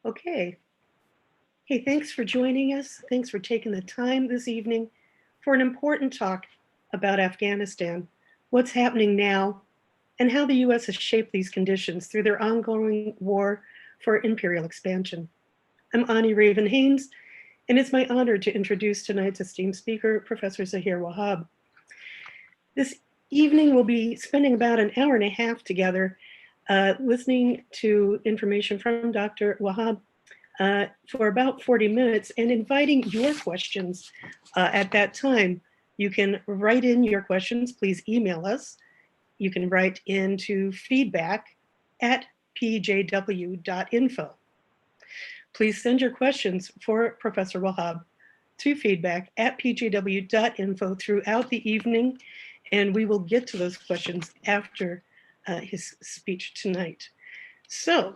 Okay. Hey, thanks for joining us. Thanks for taking the time this evening for an important talk about Afghanistan, what's happening now, and how the US has shaped these conditions through their ongoing war for imperial expansion. I'm Ani Raven Haynes, and it's my honor to introduce tonight's esteemed speaker, Professor Zahir Wahab. This evening, we'll be spending about an hour and a half together listening to information from Dr. Wahab for about 40 minutes and inviting your questions at that time. You can write in your questions. Please email us. You can write into feedback@pjw.info. Please send your questions for Professor Wahab to feedback@pjw.info throughout the evening, and we will get to those questions after his speech tonight. So,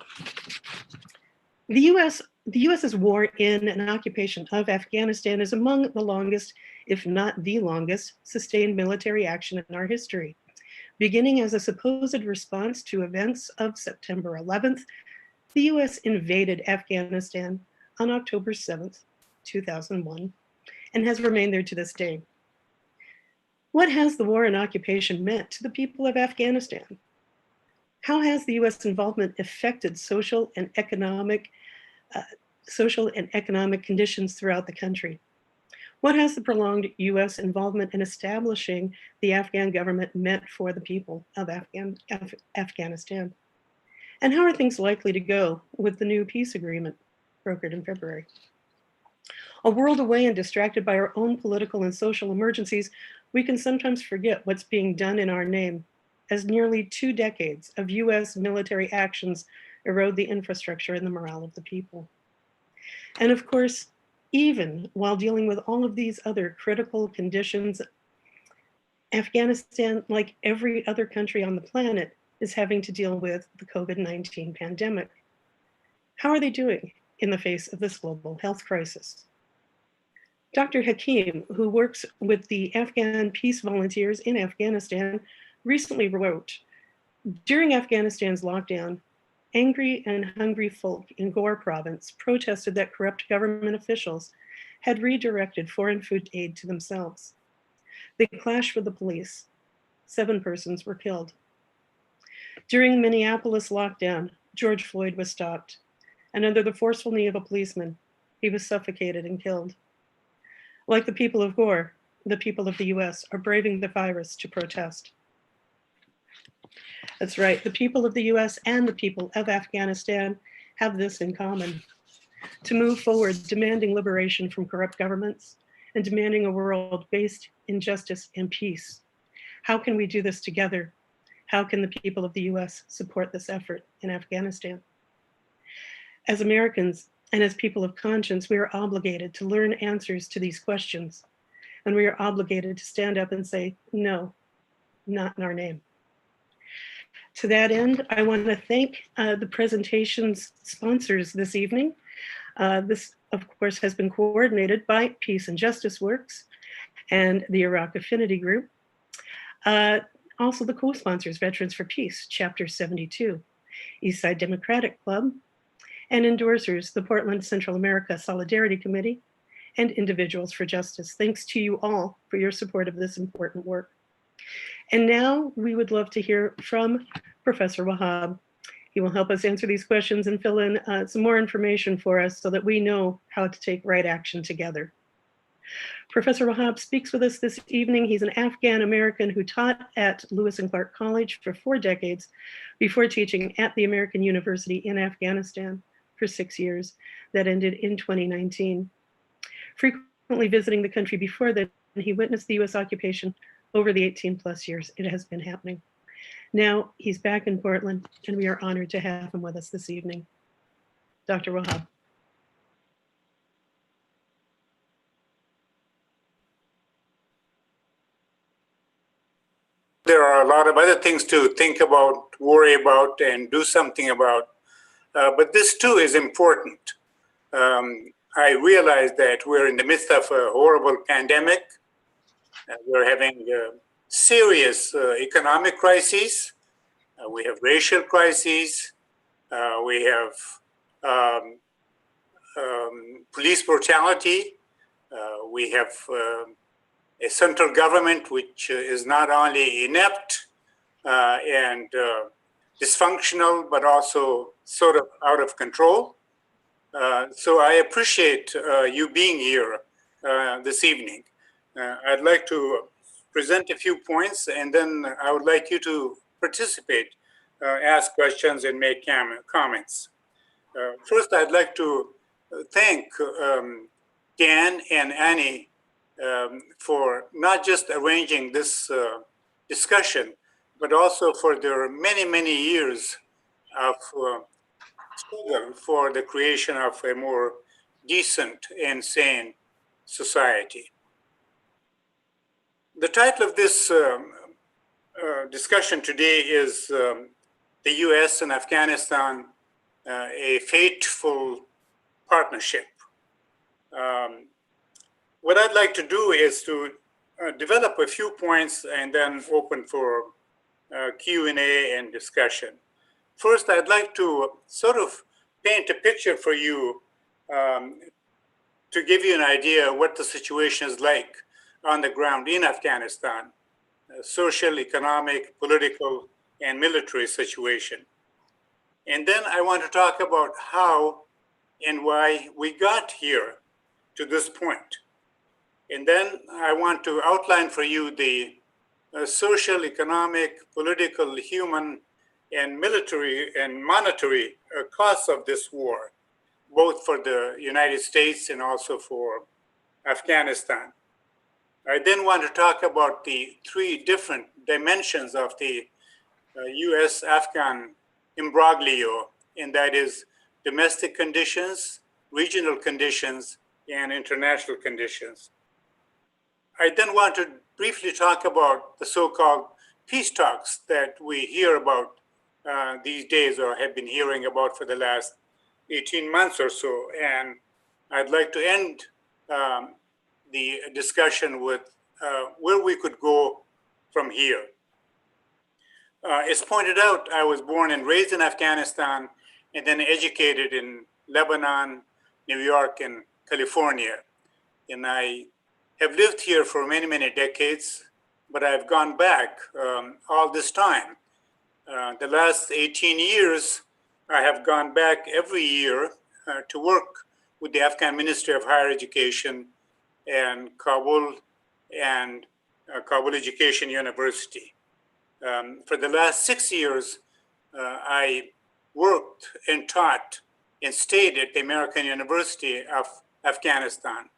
the US's war in and occupation of Afghanistan is among the longest, if not the longest, sustained military action in our history. Beginning as a supposed response to events of September 11th, the US invaded Afghanistan on October 7th, 2001, and has remained there to this day. What has the war and occupation meant to the people of Afghanistan? How has the US involvement affected social and economic conditions throughout the country? What has the prolonged US involvement in establishing the Afghan government meant for the people of Afghanistan? And how are things likely to go with the new peace agreement brokered in February? A world away and distracted by our own political and social emergencies, we can sometimes forget what's being done in our name, as nearly 2 decades of US military actions erode the infrastructure and the morale of the people. And of course, even while dealing with all of these other critical conditions, Afghanistan, like every other country on the planet, is having to deal with the COVID-19 pandemic. How are they doing in the face of this global health crisis? Dr. Hakim, who works with the Afghan peace volunteers in Afghanistan, recently wrote, during Afghanistan's lockdown, angry and hungry folk in Ghor province protested that corrupt government officials had redirected foreign food aid to themselves. They clashed with the police. 7 persons were killed. During Minneapolis lockdown, George Floyd was stopped, and under the forceful knee of a policeman, he was suffocated and killed. Like the people of Ghor, the people of the US are braving the virus to protest. That's right, the people of the US and the people of Afghanistan have this in common: to move forward, demanding liberation from corrupt governments and demanding a world based in justice and peace. How can we do this together? How can the people of the US support this effort in Afghanistan? As Americans and as people of conscience, we are obligated to learn answers to these questions. And we are obligated to stand up and say, no, not in our name. To that end, I want to thank the presentation's sponsors this evening. This, of course, has been coordinated by Peace and Justice Works and the Iraq Affinity Group. Also the co-sponsors, Veterans for Peace, Chapter 72, Eastside Democratic Club, and endorsers, the Portland Central America Solidarity Committee, and Individuals for Justice. Thanks to you all for your support of this important work. And now we would love to hear from Professor Wahab. He will help us answer these questions and fill in some more information for us so that we know how to take right action together. Professor Wahab speaks with us this evening. He's an Afghan American who taught at Lewis and Clark College for 4 decades before teaching at the American University in Afghanistan for 6 years. That ended in 2019. Frequently visiting the country before that, he witnessed the US occupation over the 18+ years it has been happening. Now he's back in Portland, and we are honored to have him with us this evening. Dr. Wahab. There are a lot of other things to think about, worry about, and do something about. But this too is important. I realize that we're in the midst of a horrible pandemic. We're having serious economic crises. We have racial crises. We have police brutality. We have a central government which is not only inept and dysfunctional, but also sort of out of control. So I appreciate you being here this evening. I'd like to present a few points, and then I would like you to participate, ask questions, and make comments. First, I'd like to thank Dan and Annie for not just arranging this discussion, but also for their many, many years of struggle for the creation of a more decent and sane society. The title of this discussion today is the US and Afghanistan, a fateful partnership. What I'd like to do is to develop a few points and then open for Q&A and discussion. First, I'd like to sort of paint a picture for you to give you an idea what the situation is like on the ground in Afghanistan, social, economic, political, and military situation. And then I want to talk about how and why we got here to this point. And then I want to outline for you the social, economic, political, human, and military and monetary costs of this war, both for the United States and also for Afghanistan. I then want to talk about the three different dimensions of the US-Afghan imbroglio, and that is domestic conditions, regional conditions, and international conditions. I then want to briefly talk about the so-called peace talks that we hear about these days, or have been hearing about for the last 18 months or so. And I'd like to end the discussion with where we could go from here. As pointed out, I was born and raised in Afghanistan and then educated in Lebanon, New York, and California. And I have lived here for many, many decades, but I've gone back all this time. The last 18 years, I have gone back every year to work with the Afghan Ministry of Higher Education and Kabul Education University. For the last 6 years, I worked and taught and stayed at the American University of Afghanistan.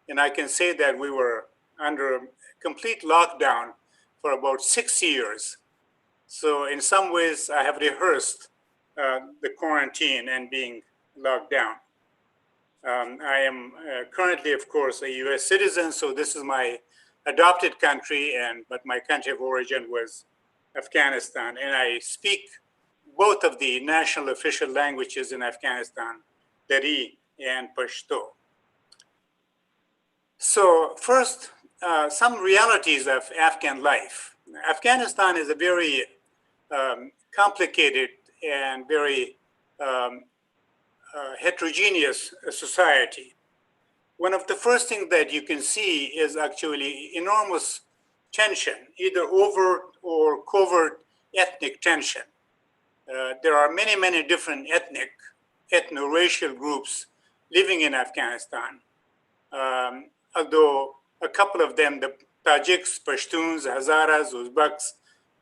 And I can say that we were under complete lockdown for about 6 years. So in some ways, I have rehearsed the quarantine and being locked down. I am currently, of course, a US citizen, so this is my adopted country, but my country of origin was Afghanistan. And I speak both of the national official languages in Afghanistan, Dari and Pashto. So first, some realities of Afghan life. Afghanistan is a very complicated and very heterogeneous society. One of the first things that you can see is actually enormous tension, either overt or covert ethnic tension. There are many, many different ethno-racial groups living in Afghanistan. Although a couple of them, the Tajiks, Pashtuns, Hazaras, Uzbeks,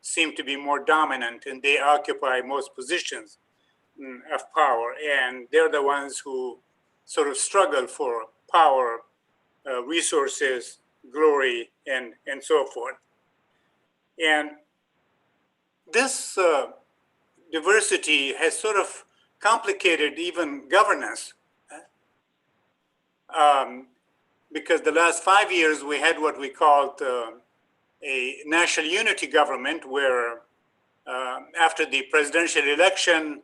seem to be more dominant, and they occupy most positions of power. And they're the ones who sort of struggle for power, resources, glory, and so forth. And this diversity has sort of complicated even governance. Because the last 5 years, we had what we called a national unity government, where after the presidential election,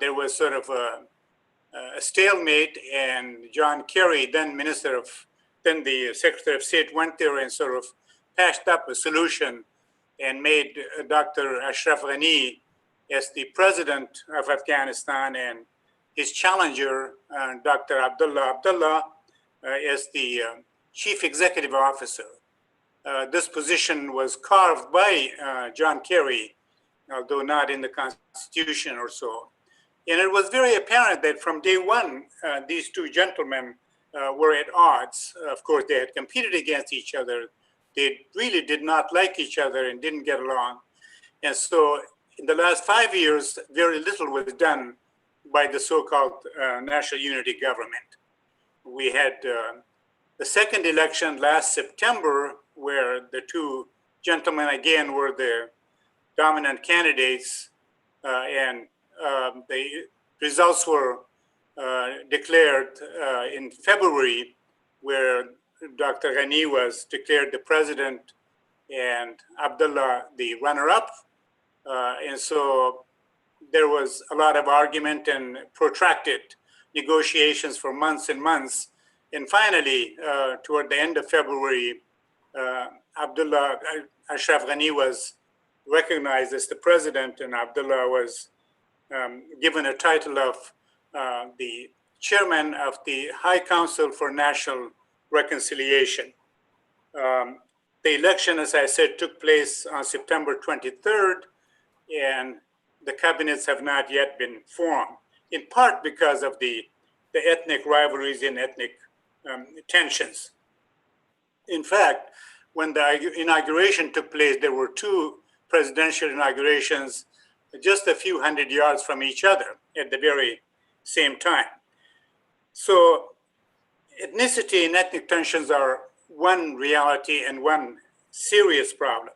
there was sort of a stalemate, and John Kerry, then the Secretary of State, went there and sort of patched up a solution and made Dr. Ashraf Ghani as the president of Afghanistan, and his challenger, Dr. Abdullah, as the chief executive officer. This position was carved by John Kerry, although not in the Constitution or so. And it was very apparent that from day one, these two gentlemen were at odds. Of course, they had competed against each other. They really did not like each other and didn't get along. And so in the last 5 years, very little was done by the so-called national unity government. We had the second election last September, where the two gentlemen again were the dominant candidates, and the results were declared in February, where Dr. Ghani was declared the president and Abdullah the runner-up. And so there was a lot of argument and protracted negotiations for months and months. And finally, toward the end of February, Abdullah Ashraf Ghani was recognized as the president, and Abdullah was given a title of the chairman of the High Council for National Reconciliation. The election, as I said, took place on September 23rd, and the cabinets have not yet been formed, in part because of the ethnic rivalries and ethnic tensions. In fact, when the inauguration took place, there were two presidential inaugurations just a few hundred yards from each other at the very same time. So ethnicity and ethnic tensions are one reality and one serious problem.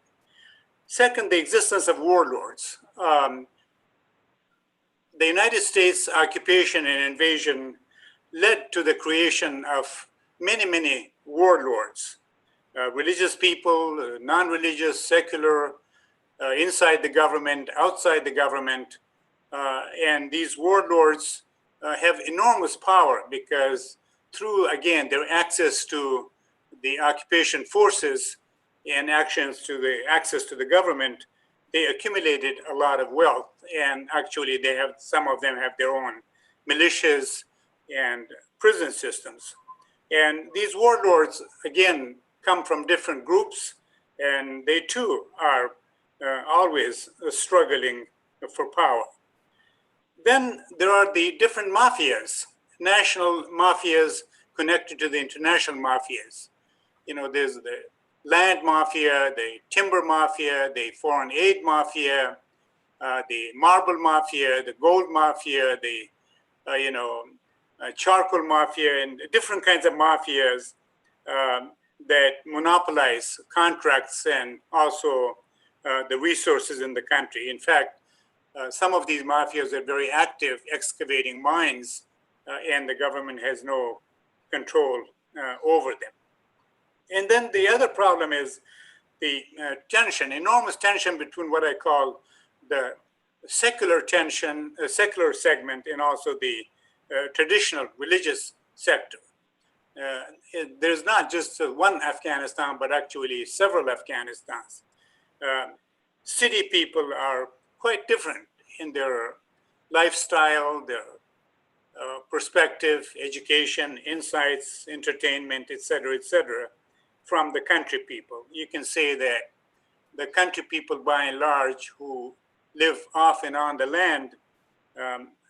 Second, the existence of warlords. The United States occupation and invasion led to the creation of many, many warlords. Religious people, non-religious, secular, inside the government, outside the government. And these warlords have enormous power because through, again, their access to the occupation forces and access to the government, they accumulated a lot of wealth. And actually, some of them have their own militias and prison systems. And these warlords, again, come from different groups, and they too are always struggling for power. Then there are the different mafias, national mafias connected to the international mafias. You know, there's the land mafia, the timber mafia, the foreign aid mafia, the marble mafia, the gold mafia, the charcoal mafia, and different kinds of mafias that monopolize contracts and also the resources in the country. In fact, some of these mafias are very active excavating mines, and the government has no control over them. And then the other problem is the enormous tension between what I call the secular tension, secular segment, and also the traditional religious sector. There's not just one Afghanistan, but actually several Afghanistans. City people are quite different in their lifestyle, their perspective, education, insights, entertainment, et cetera, from the country people. You can say that the country people, by and large, who live off and on the land,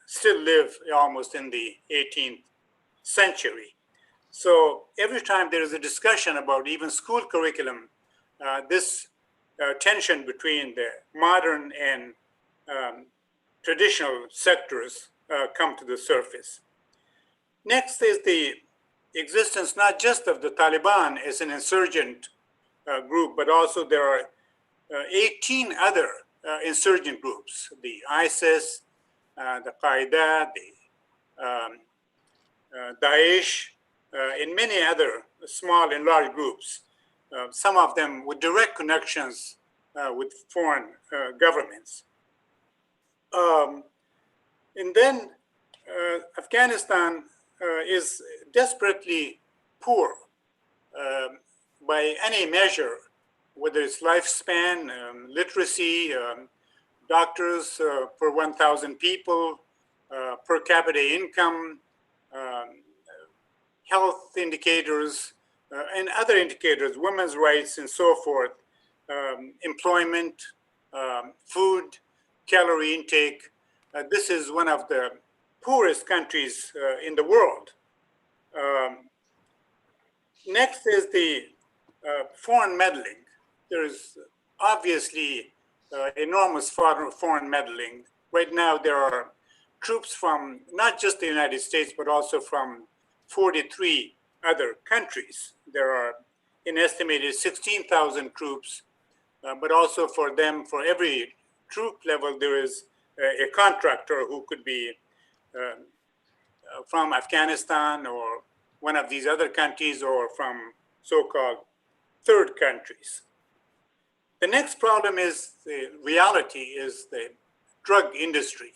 still live almost in the 18th century. So every time there is a discussion about even school curriculum, this tension between the modern and traditional sectors come to the surface. Next is the existence not just of the Taliban as an insurgent group, but also there are 18 other insurgent groups, the ISIS, the Qaeda, the Daesh, and many other small and large groups, some of them with direct connections with foreign governments. And then Afghanistan is desperately poor by any measure, whether it's lifespan, literacy, doctors per 1,000 people, per capita income, um, health indicators, and other indicators, women's rights and so forth, employment, food, calorie intake. This is one of the poorest countries in the world. Next is the foreign meddling. There's obviously enormous foreign meddling. Right now, there are troops from not just the United States, but also from 43 other countries. There are an estimated 16,000 troops, but also for them, for every troop level, there is a contractor who could be from Afghanistan or one of these other countries or from so-called third countries. The next problem is the reality is the drug industry.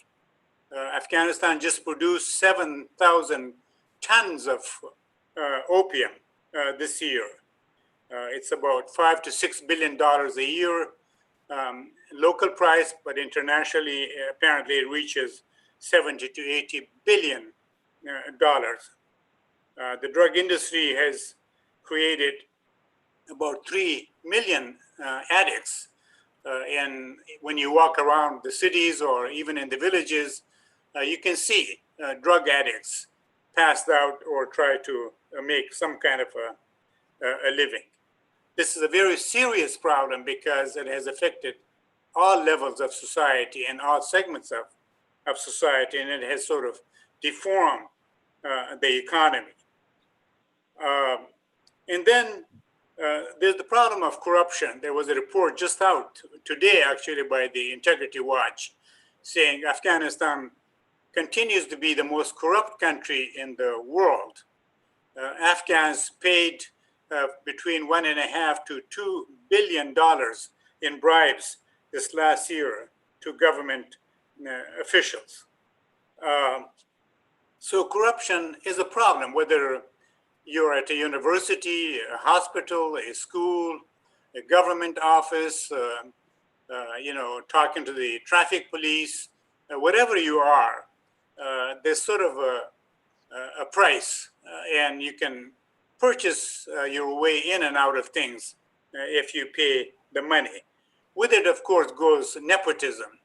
Afghanistan just produced 7,000 tons of opium this year. It's about $5 to $6 billion a year local price, but internationally, apparently it reaches 70 to 80 billion dollars. The drug industry has created about 3 million addicts. And when you walk around the cities or even in the villages, you can see drug addicts passed out or try to make some kind of a living. This is a very serious problem because it has affected all levels of society and all segments of society, and it has sort of deformed the economy. And then there's the problem of corruption. There was a report just out today, actually, by the Integrity Watch, saying Afghanistan continues to be the most corrupt country in the world. Afghans paid between $1.5 to $2 billion in bribes this last year to government officials. So corruption is a problem, whether you're at a university, a hospital, a school, a government office, talking to the traffic police, whatever you are, there's sort of a price, and you can purchase your way in and out of things if you pay the money. With it, of course, goes nepotism.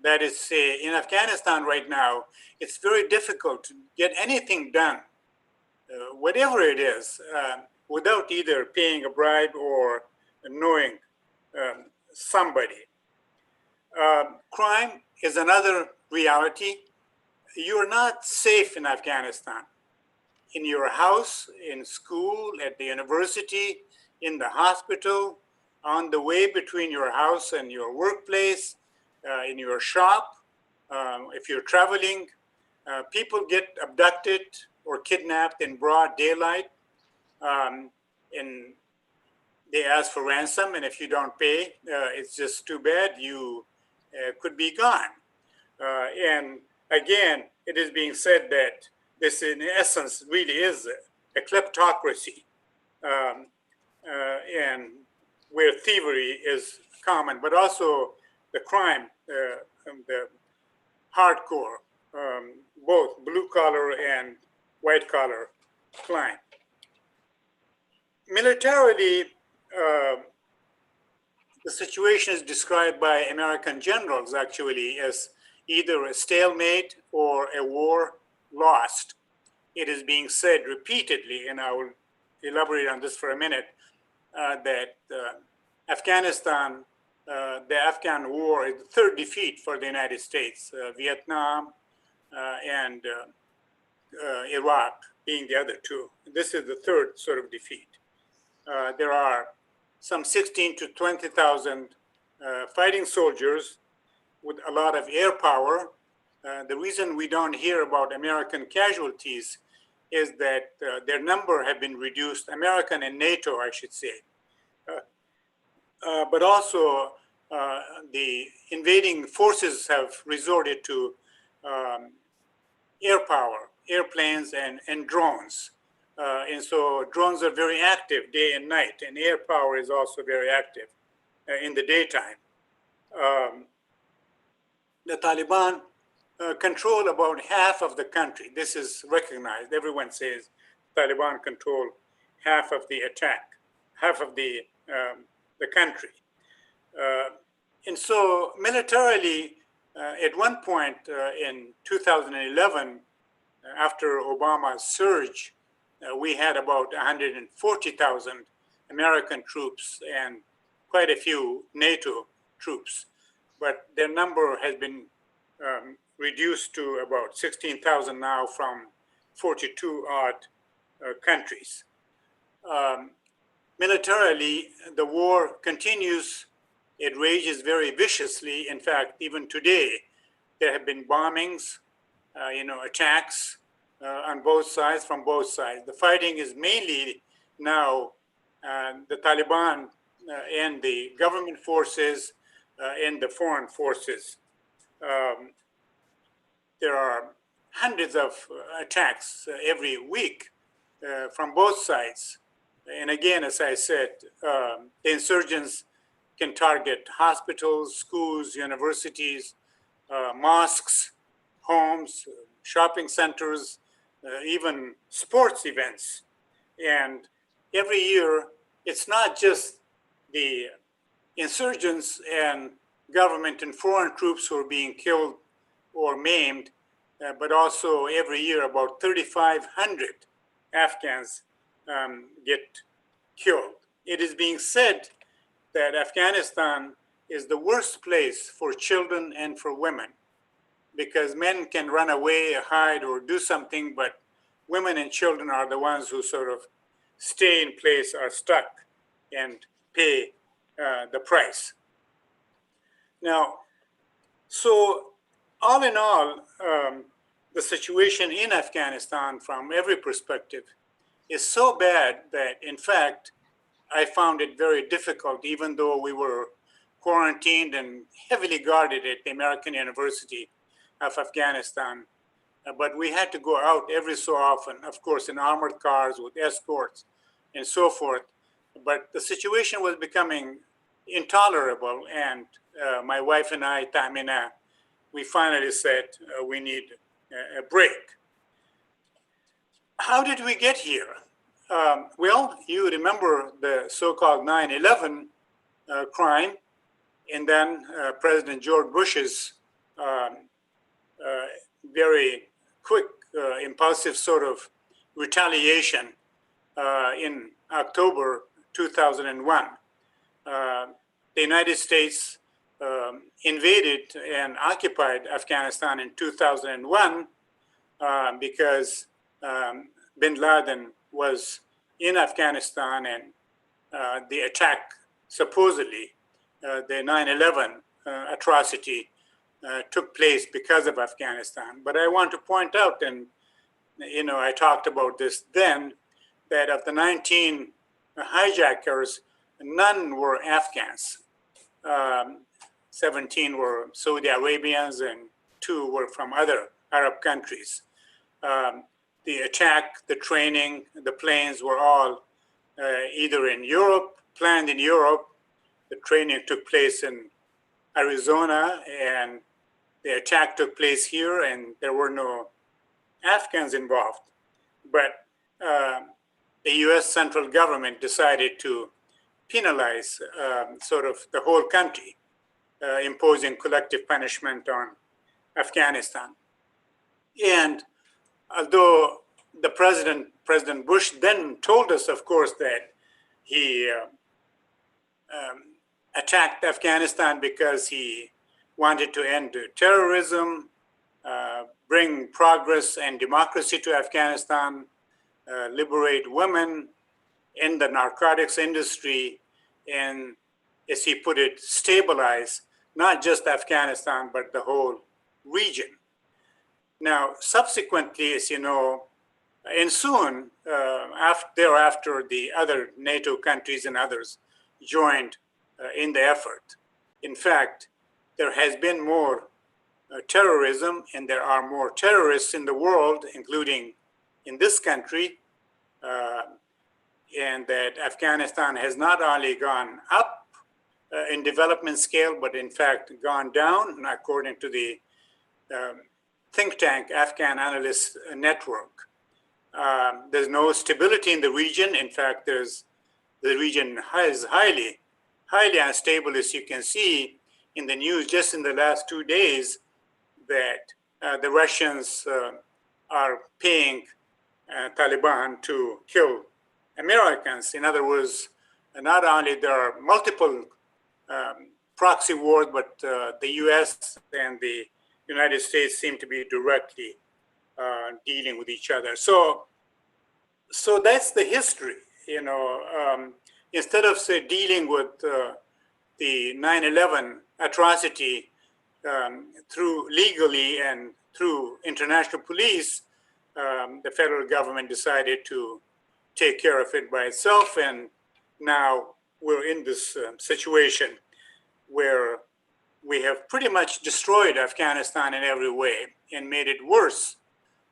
That is, say, in Afghanistan right now, it's very difficult to get anything done, whatever it is, without either paying a bribe or knowing somebody. Crime is another reality. You're not safe in Afghanistan. In your house, in school, at the university, in the hospital, on the way between your house and your workplace, in your shop, if you're traveling, people get abducted or kidnapped in broad daylight, and they ask for ransom, and if you don't pay, it's just too bad, you could be gone. And again, it is being said that this, in essence, really is a kleptocracy, and where thievery is common, but also the crime, the hardcore, both blue collar and white collar crime. Militarily, the situation is described by American generals actually as either a stalemate or a war lost. It is being said repeatedly, and I will elaborate on this for a minute, that Afghanistan, the Afghan war is the third defeat for the United States, Vietnam and Iraq being the other two. This is the third sort of defeat. There are some 16 to 20,000 fighting soldiers with a lot of air power. The reason we don't hear about American casualties is that their number have been reduced, American and NATO, I should say. But also the invading forces have resorted to air power, airplanes and drones. And so drones are very active day and night, and air power is also very active in the daytime. The Taliban control about half of the country. This is recognized. Everyone says Taliban control half of the attack, half of the country. And so militarily, at one point in 2011, after Obama's surge, we had about 140,000 American troops and quite a few NATO troops. But their number has been reduced to about 16,000 now from 42 odd countries. Militarily, the war continues. It rages very viciously. In fact, even today, there have been bombings, attacks on both sides, from both sides. The fighting is mainly now the Taliban and the government forces and the foreign forces. There are hundreds of attacks every week from both sides. And again, as I said, the insurgents can target hospitals, schools, universities, mosques, homes, shopping centers, even sports events. And every year, it's not just the insurgents and government and foreign troops who are being killed or maimed, but also every year about 3,500 Afghans get killed. It is being said that Afghanistan is the worst place for children and for women, because men can run away, hide, or do something, but women and children are the ones who sort of stay in place, are stuck, and pay the price. Now, so all in all, the situation in Afghanistan from every perspective is so bad that, in fact, I found it very difficult, even though we were quarantined and heavily guarded at the American University of Afghanistan. But we had to go out every so often, of course, in armored cars with escorts and so forth. But the situation was becoming intolerable. And my wife and I, Tamina, we finally said we need a break. How did we get here? Well, you remember the so-called 9/11 crime, and then President George Bush's very quick, impulsive sort of retaliation in October 2001. The United States invaded and occupied Afghanistan in 2001 because bin Laden was in Afghanistan, and the attack, supposedly, the 9/11 atrocity took place because of Afghanistan. But I want to point out, and I talked about this then, that of the 19 hijackers, none were Afghans. 17 were Saudi Arabians and 2 were from other Arab countries. The attack, the training, the planes were all either in Europe, planned in Europe. The training took place in Arizona, and the attack took place here, and there were no Afghans involved. But the US central government decided to penalize sort of the whole country, imposing collective punishment on Afghanistan. And although the President Bush then told us, of course, that he attacked Afghanistan because he wanted to end terrorism, bring progress and democracy to Afghanistan, liberate women, end the narcotics industry, and, as he put it, stabilize not just Afghanistan, but the whole region. Now, subsequently, as you know, and soon thereafter, the other NATO countries and others joined in the effort. In fact, there has been more terrorism, and there are more terrorists in the world, including in this country, and that Afghanistan has not only gone up in development scale, but in fact gone down, according to the think tank, Afghan Analyst Network. There's no stability in the region. In fact, the region is highly unstable, as you can see in the news just in the last 2 days, that the Russians are paying Taliban to kill Americans. In other words, not only there are multiple proxy wars, but the US and the United States seem to be directly dealing with each other. So that's the history, you know. Instead of dealing with the 9/11 atrocity through legally and through international police, the federal government decided to take care of it by itself. And now we're in this situation where we have pretty much destroyed Afghanistan in every way and made it worse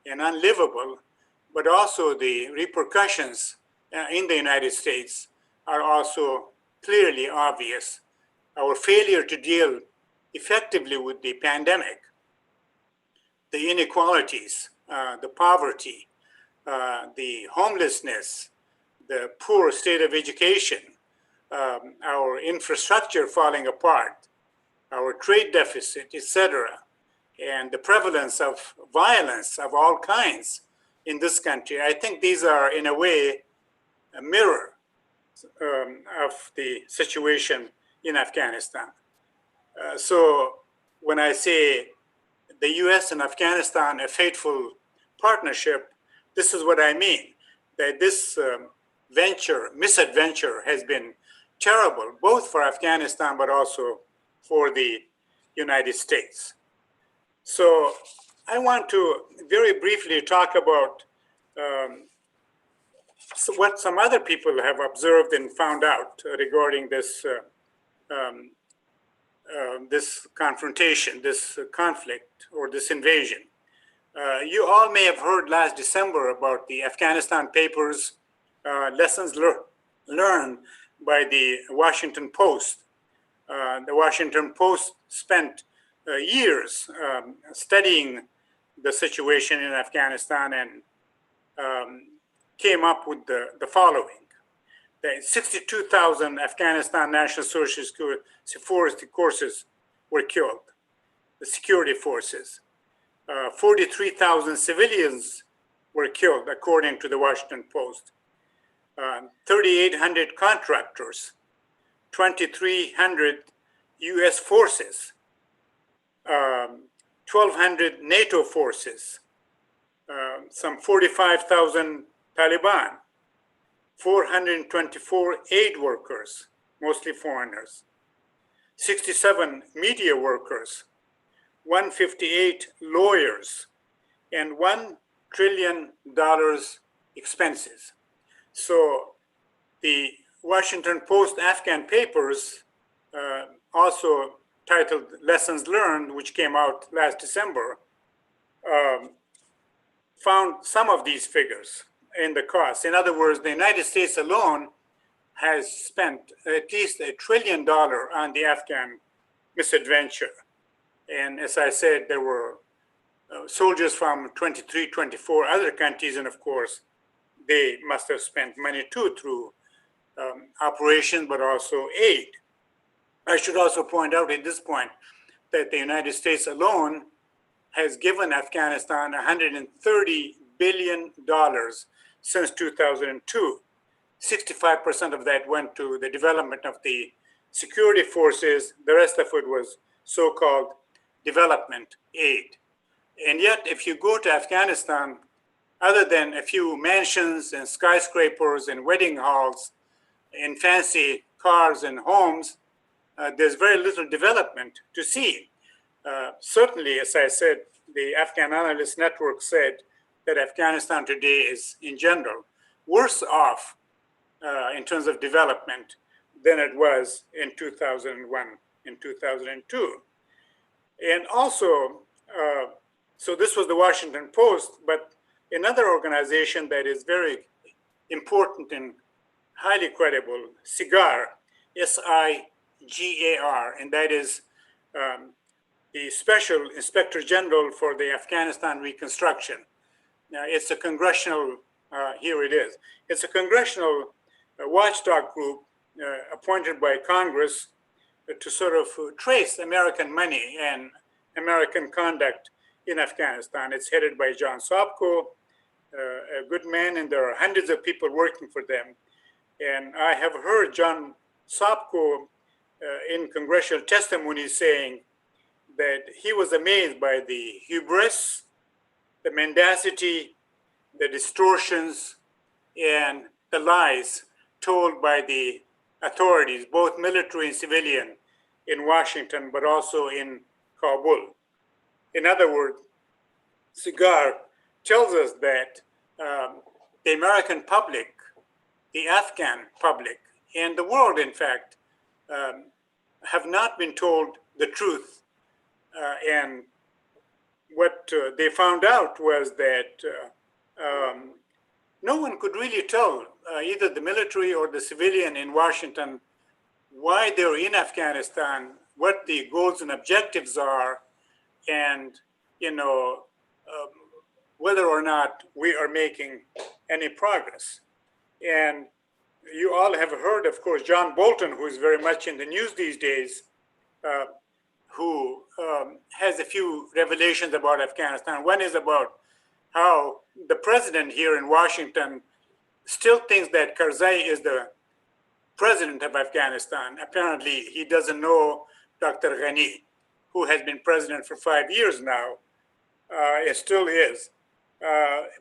and unlivable. But also the repercussions in the United States are also clearly obvious. Our failure to deal effectively with the pandemic, the inequalities, the poverty, the homelessness, the poor state of education, our infrastructure falling apart, our trade deficit, etc., and the prevalence of violence of all kinds in this country. I think these are, in a way, a mirror of the situation in Afghanistan. So when I say the US and Afghanistan, a fateful partnership, this is what I mean, that this misadventure has been terrible, both for Afghanistan, but also for the United States. So I want to very briefly talk about what some other people have observed and found out regarding this this confrontation, this conflict, or this invasion. You all may have heard last December about the Afghanistan papers, lessons learned by the Washington Post. The Washington Post spent years studying the situation in Afghanistan and came up with the following. That 62,000 Afghanistan National Security Forces were killed, the security forces. 43,000 civilians were killed, according to the Washington Post. 3,800 contractors, 2,300 US forces, 1,200 NATO forces, some 45,000 Taliban, 424 aid workers, mostly foreigners, 67 media workers, 158 lawyers, and $1 trillion expenses. So the Washington Post Afghan papers, also titled Lessons Learned, which came out last December, found some of these figures in the cost. In other words, the United States alone has spent at least $1 trillion on the Afghan misadventure. And as I said, there were soldiers from 23, 24 other countries, and of course, they must have spent money too through operations, but also aid. I should also point out at this point that the United States alone has given Afghanistan $130 billion since 2002. 65% of that went to the development of the security forces. The rest of it was so-called development aid. And yet, if you go to Afghanistan, other than a few mansions and skyscrapers and wedding halls and fancy cars and homes, there's very little development to see. Certainly, as I said, the Afghan Analyst Network said that Afghanistan today is, in general, worse off in terms of development than it was in 2001 and 2002. And also, so this was the Washington Post, but another organization that is very important and highly credible, SIGAR, SIGAR, and that is the Special Inspector General for the Afghanistan Reconstruction. Now, it's a congressional, here it is. It's a congressional watchdog group appointed by Congress to sort of trace American money and American conduct in Afghanistan. It's headed by John Sopko, a good man, and there are hundreds of people working for them. And I have heard John Sopko in congressional testimony saying that he was amazed by the hubris, the mendacity, the distortions, and the lies told by the authorities, both military and civilian, in Washington, but also in Kabul. In other words, Cigar tells us that the American public, the Afghan public, and the world, in fact, have not been told the truth. And what they found out was that no one could really tell, either the military or the civilian in Washington, why they're in Afghanistan, what the goals and objectives are, and whether or not we are making any progress. And you all have heard, of course, John Bolton, who is very much in the news these days, who has a few revelations about Afghanistan. One is about how the president here in Washington still thinks that Karzai is the president of Afghanistan. Apparently, he doesn't know Dr. Ghani, who has been president for 5 years now. It still is.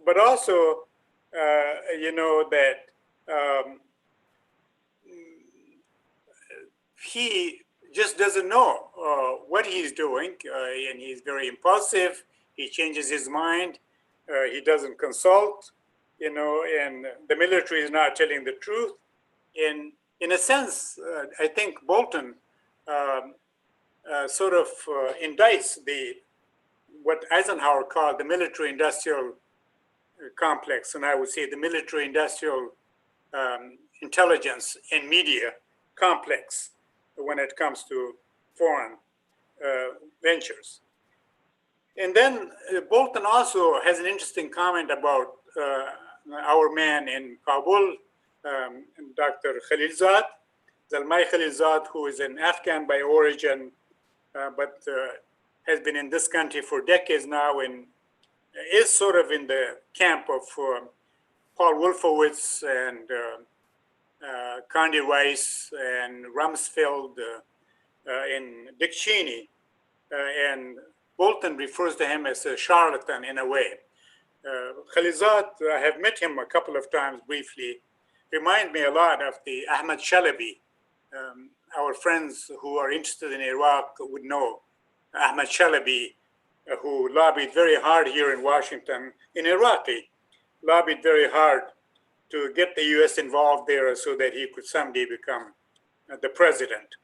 But also, that he just doesn't know what he's doing, and he's very impulsive. He changes his mind. He doesn't consult, and the military is not telling the truth. And in a sense, I think Bolton sort of indicts what Eisenhower called the military-industrial complex, and I would say the military-industrial intelligence and media complex when it comes to foreign ventures. And then Bolton also has an interesting comment about our man in Kabul, Dr. Khalilzad, Zalmay Khalilzad, who is an Afghan by origin, but has been in this country for decades now and is sort of in the camp of Paul Wolfowitz and Condi Rice and Rumsfeld and Dick Cheney. And Bolton refers to him as a charlatan in a way. Khalilzad, I have met him a couple of times briefly, remind me a lot of the Ahmad Shalabi. Our friends who are interested in Iraq would know Ahmad Shalabi, who lobbied very hard here in Washington, in Iraqi, lobbied very hard to get the US involved there so that he could someday become the president.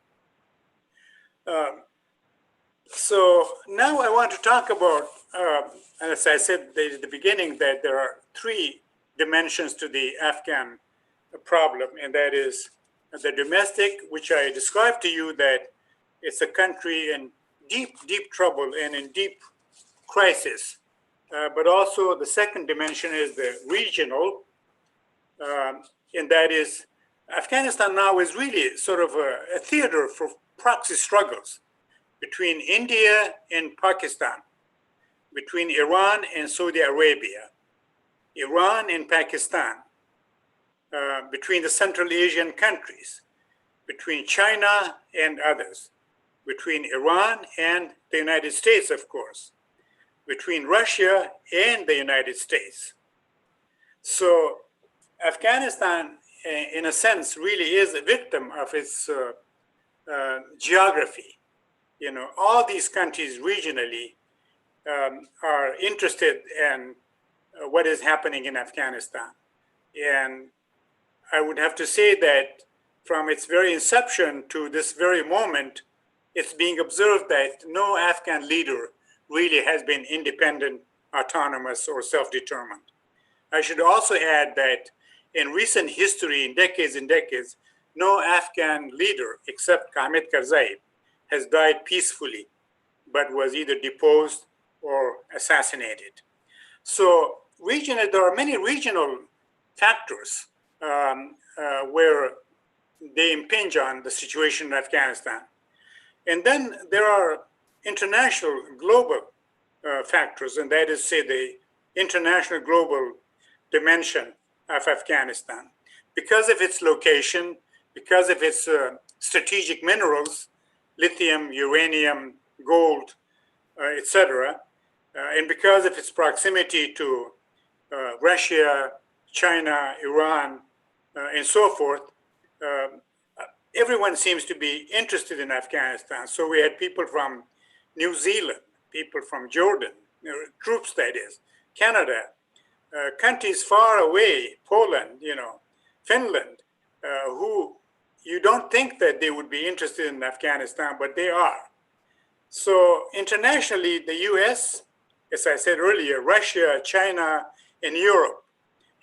So now I want to talk about, as I said at the beginning, that there are three dimensions to the Afghan problem, and that is the domestic, which I described to you that it's a country in deep, deep trouble and in deep crisis. But also the second dimension is the regional, and that is Afghanistan now is really sort of a theater for proxy struggles between India and Pakistan, between Iran and Saudi Arabia, Iran and Pakistan, between the Central Asian countries, between China and others, between Iran and the United States, of course, between Russia and the United States. So Afghanistan, in a sense, really is a victim of its geography. All these countries regionally are interested in what is happening in Afghanistan. And I would have to say that from its very inception to this very moment, it's being observed that no Afghan leader really has been independent, autonomous, or self-determined. I should also add that in recent history, in decades and decades, no Afghan leader except Hamid Karzai has died peacefully but was either deposed or assassinated. So there are many regional factors where they impinge on the situation in Afghanistan. And then there are international global factors, and that is, say, the international global dimension of Afghanistan. Because of its location, because of its strategic minerals, lithium, uranium, gold, etc., and because of its proximity to Russia, China, Iran, and so forth, uh, everyone seems to be interested in Afghanistan. So we had people from New Zealand, people from Jordan, troops, that is, Canada, countries far away, Poland, Finland, who you don't think that they would be interested in Afghanistan, but they are. So internationally, the US, as I said earlier, Russia, China, and Europe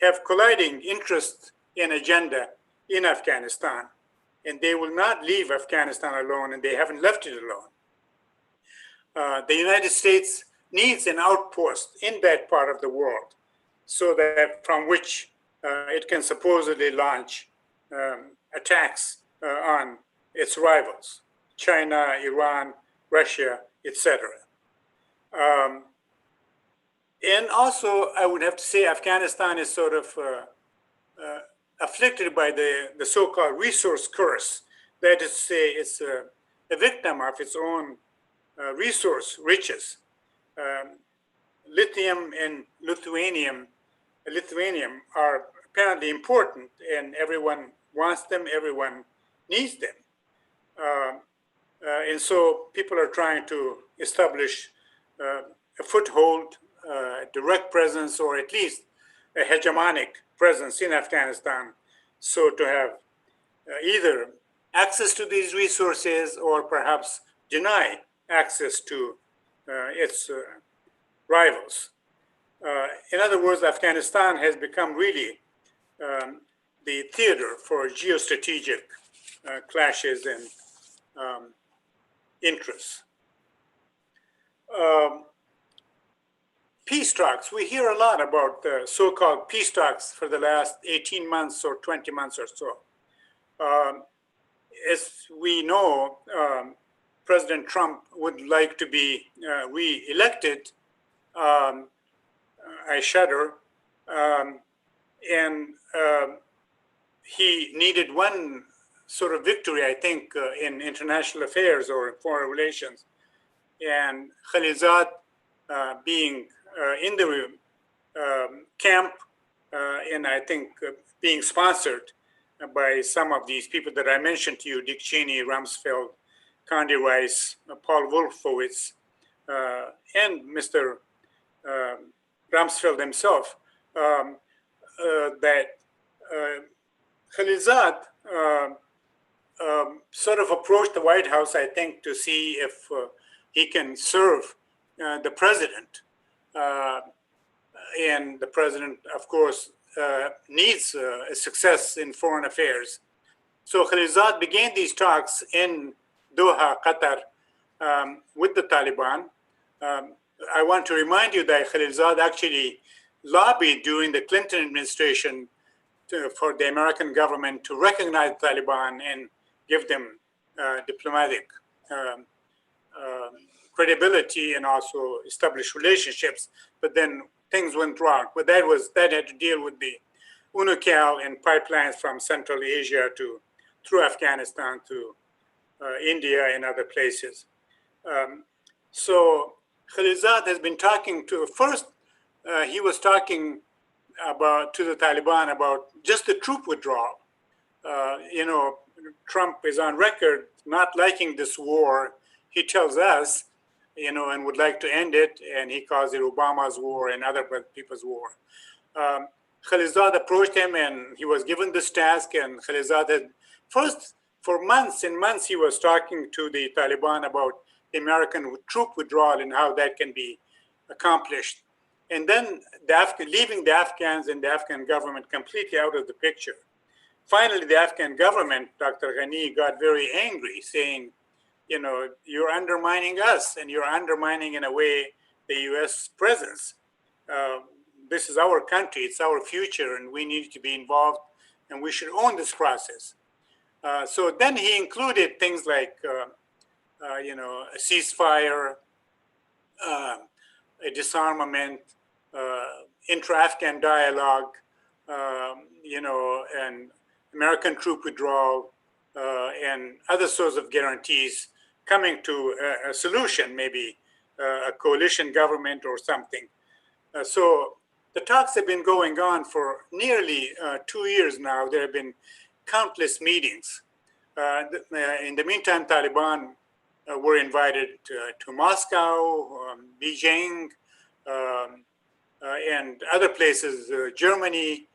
have colliding interests and agenda in Afghanistan, and they will not leave Afghanistan alone, and they haven't left it alone. The United States needs an outpost in that part of the world, so that from which it can supposedly launch attacks on its rivals, China, Iran, Russia, etc. And also, I would have to say Afghanistan is sort of afflicted by the so-called resource curse. That is to say, it's a victim of its own resource riches. Lithium and lithuanium are apparently important, and everyone wants them, everyone needs them. And so people are trying to establish a foothold, direct presence, or at least a hegemonic presence in Afghanistan, so to have either access to these resources or perhaps deny access to its rivals. In other words, Afghanistan has become really the theater for geostrategic clashes and interests. Peace talks. We hear a lot about the so-called peace talks for the last 18 months or 20 months or so. As we know, President Trump would like to be re-elected. I shudder. And he needed one sort of victory, I think, in international affairs or foreign relations. And Khalilzad being in the camp, and I think being sponsored by some of these people that I mentioned to you, Dick Cheney, Rumsfeld, Condi Rice, Paul Wolfowitz, and Mr. Rumsfeld himself, that Khalilzad sort of approached the White House, I think, to see if he can serve the president. And the president, of course, needs a success in foreign affairs. So Khalilzad began these talks in Doha, Qatar, with the Taliban. I want to remind you that Khalilzad actually lobbied during the Clinton administration for the American government to recognize the Taliban and give them diplomatic credibility and also establish relationships. But then things went wrong. But that had to deal with the UNICAL and pipelines from Central Asia through Afghanistan to India and other places. So Khalilzad has been talking he was talking to the Taliban about just the troop withdrawal. Trump is on record not liking this war. He tells us, and would like to end it, and he calls it Obama's war and other people's war. Khalilzad approached him, and he was given this task, and Khalilzad had first, for months and months, he was talking to the Taliban about the American troop withdrawal and how that can be accomplished. And then leaving the Afghans and the Afghan government completely out of the picture. Finally, the Afghan government, Dr. Ghani, got very angry, saying, you're undermining us, and you're undermining, in a way, the U.S. presence. Uh, this is our country, it's our future, and we need to be involved, and we should own this process. So then he included things like, a ceasefire, uh, a disarmament, intra-Afghan dialogue, and American troop withdrawal, and other sorts of guarantees coming to a solution, maybe a coalition government or something. So the talks have been going on for nearly 2 years now. There have been countless meetings. In the meantime, Taliban were invited to Moscow, Beijing, and other places, Germany,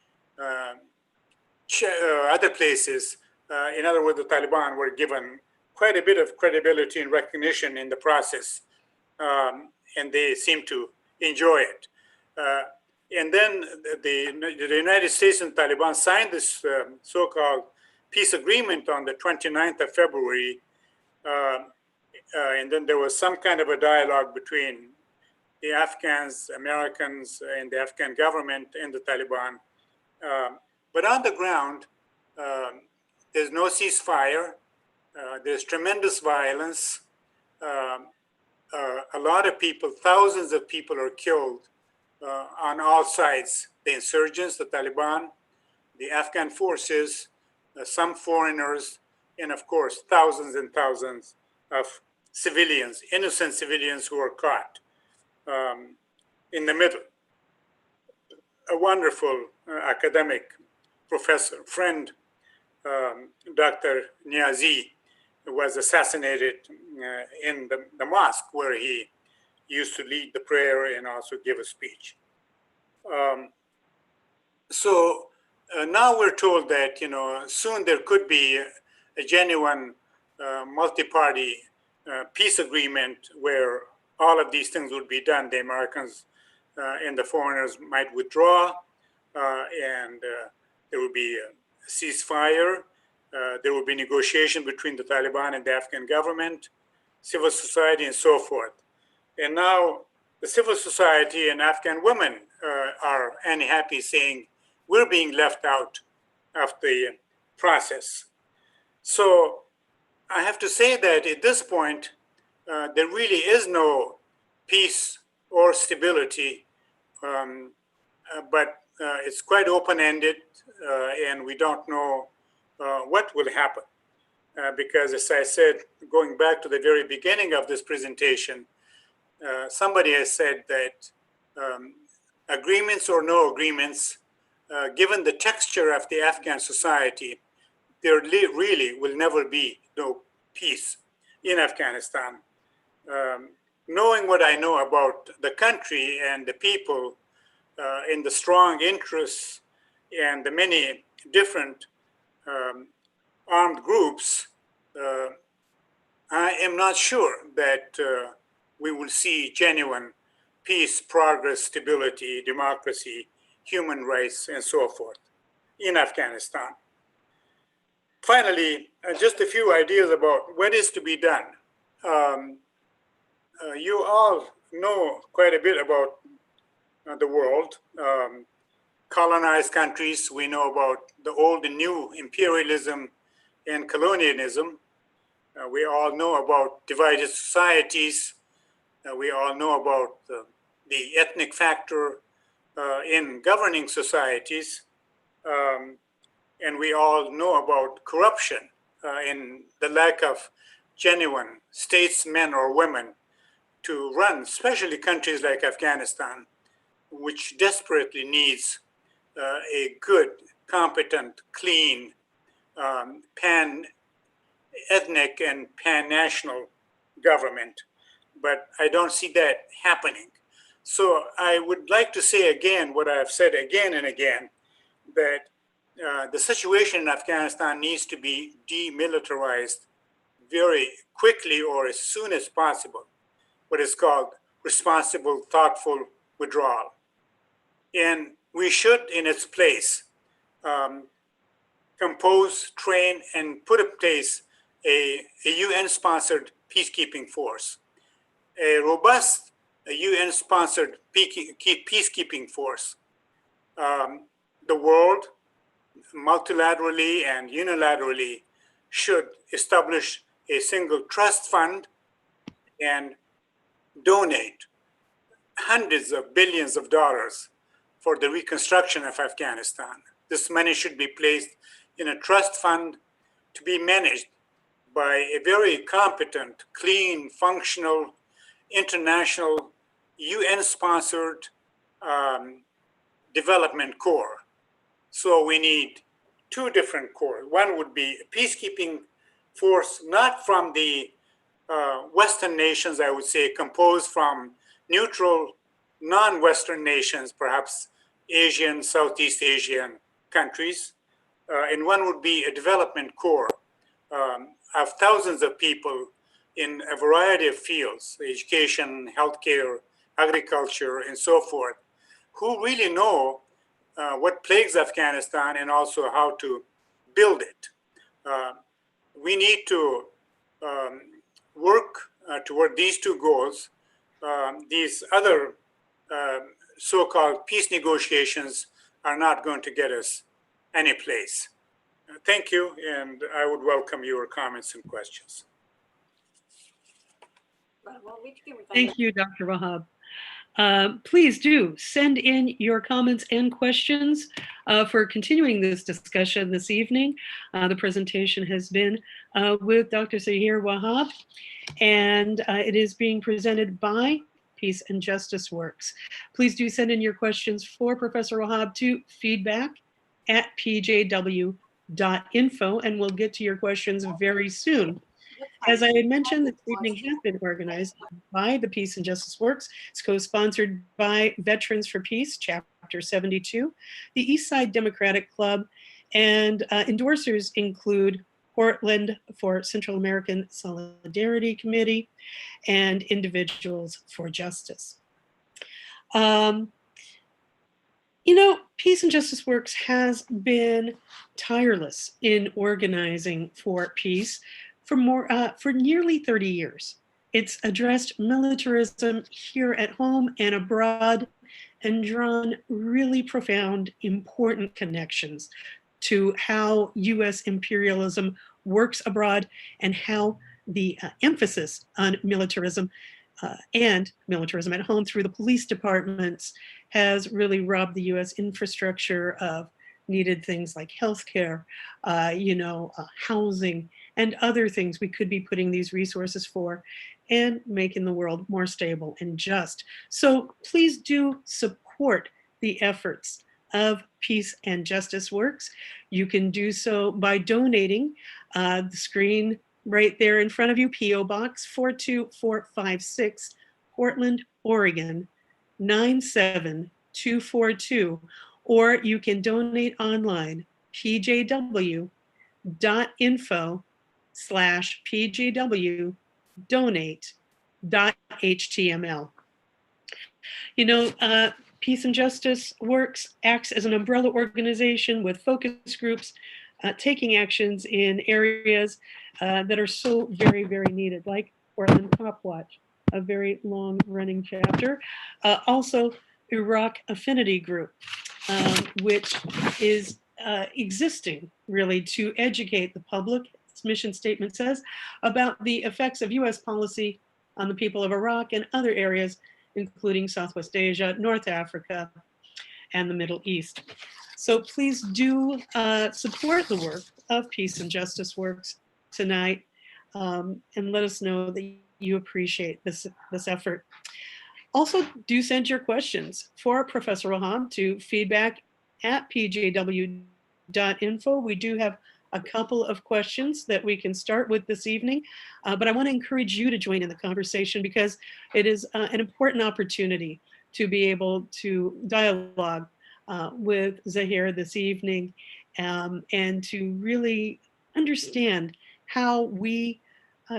other places. In other words, the Taliban were given quite a bit of credibility and recognition in the process, and they seem to enjoy it. And then the United States and Taliban signed this so-called peace agreement on the 29th of February. And then there was some kind of a dialogue between the Afghans, Americans, and the Afghan government and the Taliban. But on the ground, there's no ceasefire. There's tremendous violence. A lot of people, thousands of people are killed on all sides. The insurgents, the Taliban, the Afghan forces, some foreigners, and of course, thousands and thousands of civilians, innocent civilians who are caught in the middle. A wonderful academic professor, friend, Dr. Niazi, was assassinated in the mosque where he used to lead the prayer and also give a speech. So now we're told that soon there could be a genuine multi-party peace agreement where all of these things would be done. The Americans and the foreigners might withdraw, and there would be a ceasefire. There would be negotiation between the Taliban and the Afghan government, civil society, and so forth. And now the civil society and Afghan women are unhappy, saying we're being left out of the process. So I have to say that at this point, there really is no peace or stability, but it's quite open-ended, and we don't know what will happen. Because as I said, going back to the very beginning of this presentation, somebody has said that agreements or no agreements, given the texture of the Afghan society, there really will never be no peace in Afghanistan. Knowing what I know about the country and the people, and the strong interests and the many different armed groups, I am not sure that we will see genuine peace, progress, stability, democracy, human rights, and so forth in Afghanistan. Finally, just a few ideas about what is to be done. You all know quite a bit about the world. Colonized countries, we know about the old and new imperialism and colonialism. We all know about divided societies. We all know about the ethnic factor in governing societies. And we all know about corruption and the lack of genuine statesmen or women to run, especially countries like Afghanistan, which desperately needs a good, competent, clean, pan-ethnic and pan-national government. But I don't see that happening. So I would like to say again what I've said again and again, that the situation in Afghanistan needs to be demilitarized very quickly or as soon as possible, what is called responsible, thoughtful withdrawal. And we should, in its place, compose, train, and put in place a UN-sponsored peacekeeping force. A robust UN-sponsored peacekeeping force. The world, multilaterally and unilaterally, should establish a single trust fund and donate hundreds of billions of dollars for the reconstruction of Afghanistan. This money should be placed in a trust fund to be managed by a very competent, clean, functional, international, UN-sponsored development corps. So we need two different corps. One would be a peacekeeping force, not from the Western nations, I would say, composed from neutral, non-Western nations, perhaps Asian, Southeast Asian countries. And one would be a development corps of thousands of people in a variety of fields, education, healthcare, agriculture, and so forth, who really know what plagues Afghanistan and also how to build it. We need to work toward these two goals. These other so-called peace negotiations are not going to get us any place. Thank you, and I would welcome your comments and questions. Thank you, Dr. Wahab. Please do send in your comments and questions for continuing this discussion this evening. The presentation has been with Dr. Zahir Wahab, and it is being presented by Peace and Justice Works. Please do send in your questions for Professor Wahab to feedback@pjw.info, and we'll get to your questions very soon. As I had mentioned, this evening has been organized by the Peace and Justice Works. It's co-sponsored by Veterans for Peace, Chapter 72, the Eastside Democratic Club, and endorsers include Portland for Central American Solidarity Committee and Individuals for Justice. You know, Peace and Justice Works has been tireless in organizing for peace for nearly 30 years. It's addressed militarism here at home and abroad and drawn really profound, important connections to how US imperialism works abroad and how the emphasis on militarism and militarism at home through the police departments has really robbed the US infrastructure of needed things like healthcare, housing, and other things we could be putting these resources for and making the world more stable and just. So please do support the efforts of Peace and Justice Works. You can do so by donating. The screen right there in front of you, P.O. Box 42456, Portland, Oregon, 97242. Or you can donate online, pjw.info/pjwdonate.html. You know, Peace and Justice Works acts as an umbrella organization with focus groups taking actions in areas that are so very, very needed, like Portland Cop Watch, a very long-running chapter. Also, Iraq Affinity Group, which is existing really to educate the public, its mission statement says, about the effects of US policy on the people of Iraq and other areas, including Southwest Asia, North Africa, and the Middle East. So please do support the work of Peace and Justice Works tonight, and let us know that you appreciate this effort. Also, do send your questions for Professor Wahab to feedback@pjw.info. We do have a couple of questions that we can start with this evening, but I want to encourage you to join in the conversation because it is an important opportunity to be able to dialogue with Zahir this evening and to really understand how we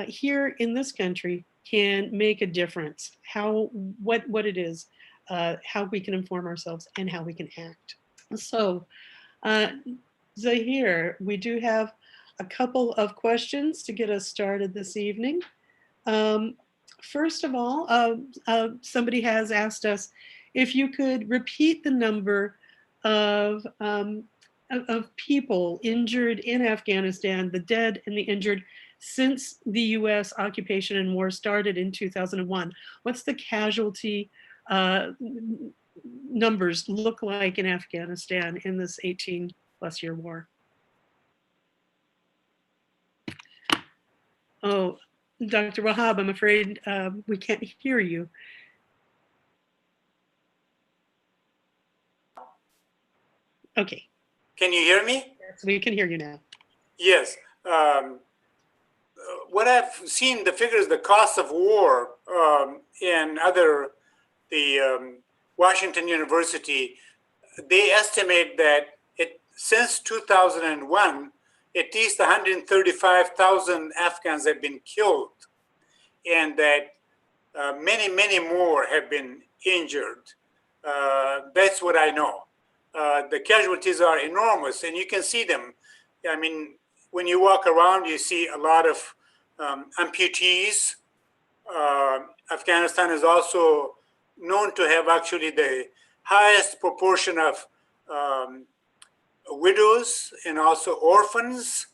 here in this country can make a difference, what it is, how we can inform ourselves and how we can act. So Zahir, we do have a couple of questions to get us started this evening. Um, First of all, somebody has asked us if you could repeat the number of, of people injured in Afghanistan, the dead and the injured, since the US occupation and war started in 2001. What's the casualty numbers look like in Afghanistan in this 18-plus-year war? Oh, Dr. Wahab, I'm afraid we can't hear you. Okay. Can you hear me? Yes, we can hear you now. Yes. What I've seen, the figures, the cost of war and the Washington University, they estimate that since 2001, at least 135,000 Afghans have been killed, and that many, many more have been injured. That's what I know. The casualties are enormous, and you can see them. I mean, when you walk around, you see a lot of amputees. Afghanistan is also known to have actually the highest proportion of widows and also orphans,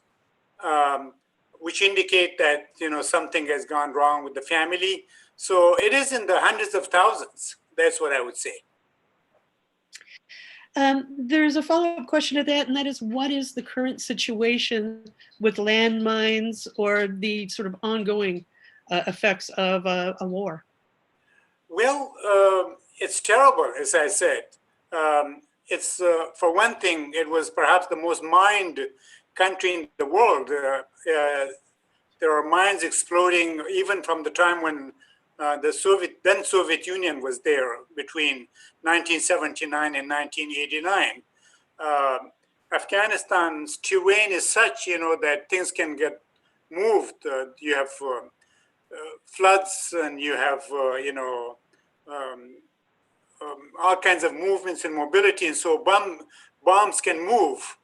which indicate that something has gone wrong with the family. So it is in the hundreds of thousands. That's what I would say. There's a follow-up question to that, and that is, what is the current situation with landmines or the sort of ongoing effects of a war? Well, it's terrible, as I said. It's for one thing, it was perhaps the most mined country in the world. There are mines exploding even from the time when the then Soviet Union was there between 1979 and 1989. Afghanistan's terrain is such, that things can get moved. You have floods, and you have, all kinds of movements and mobility, and so bombs can move,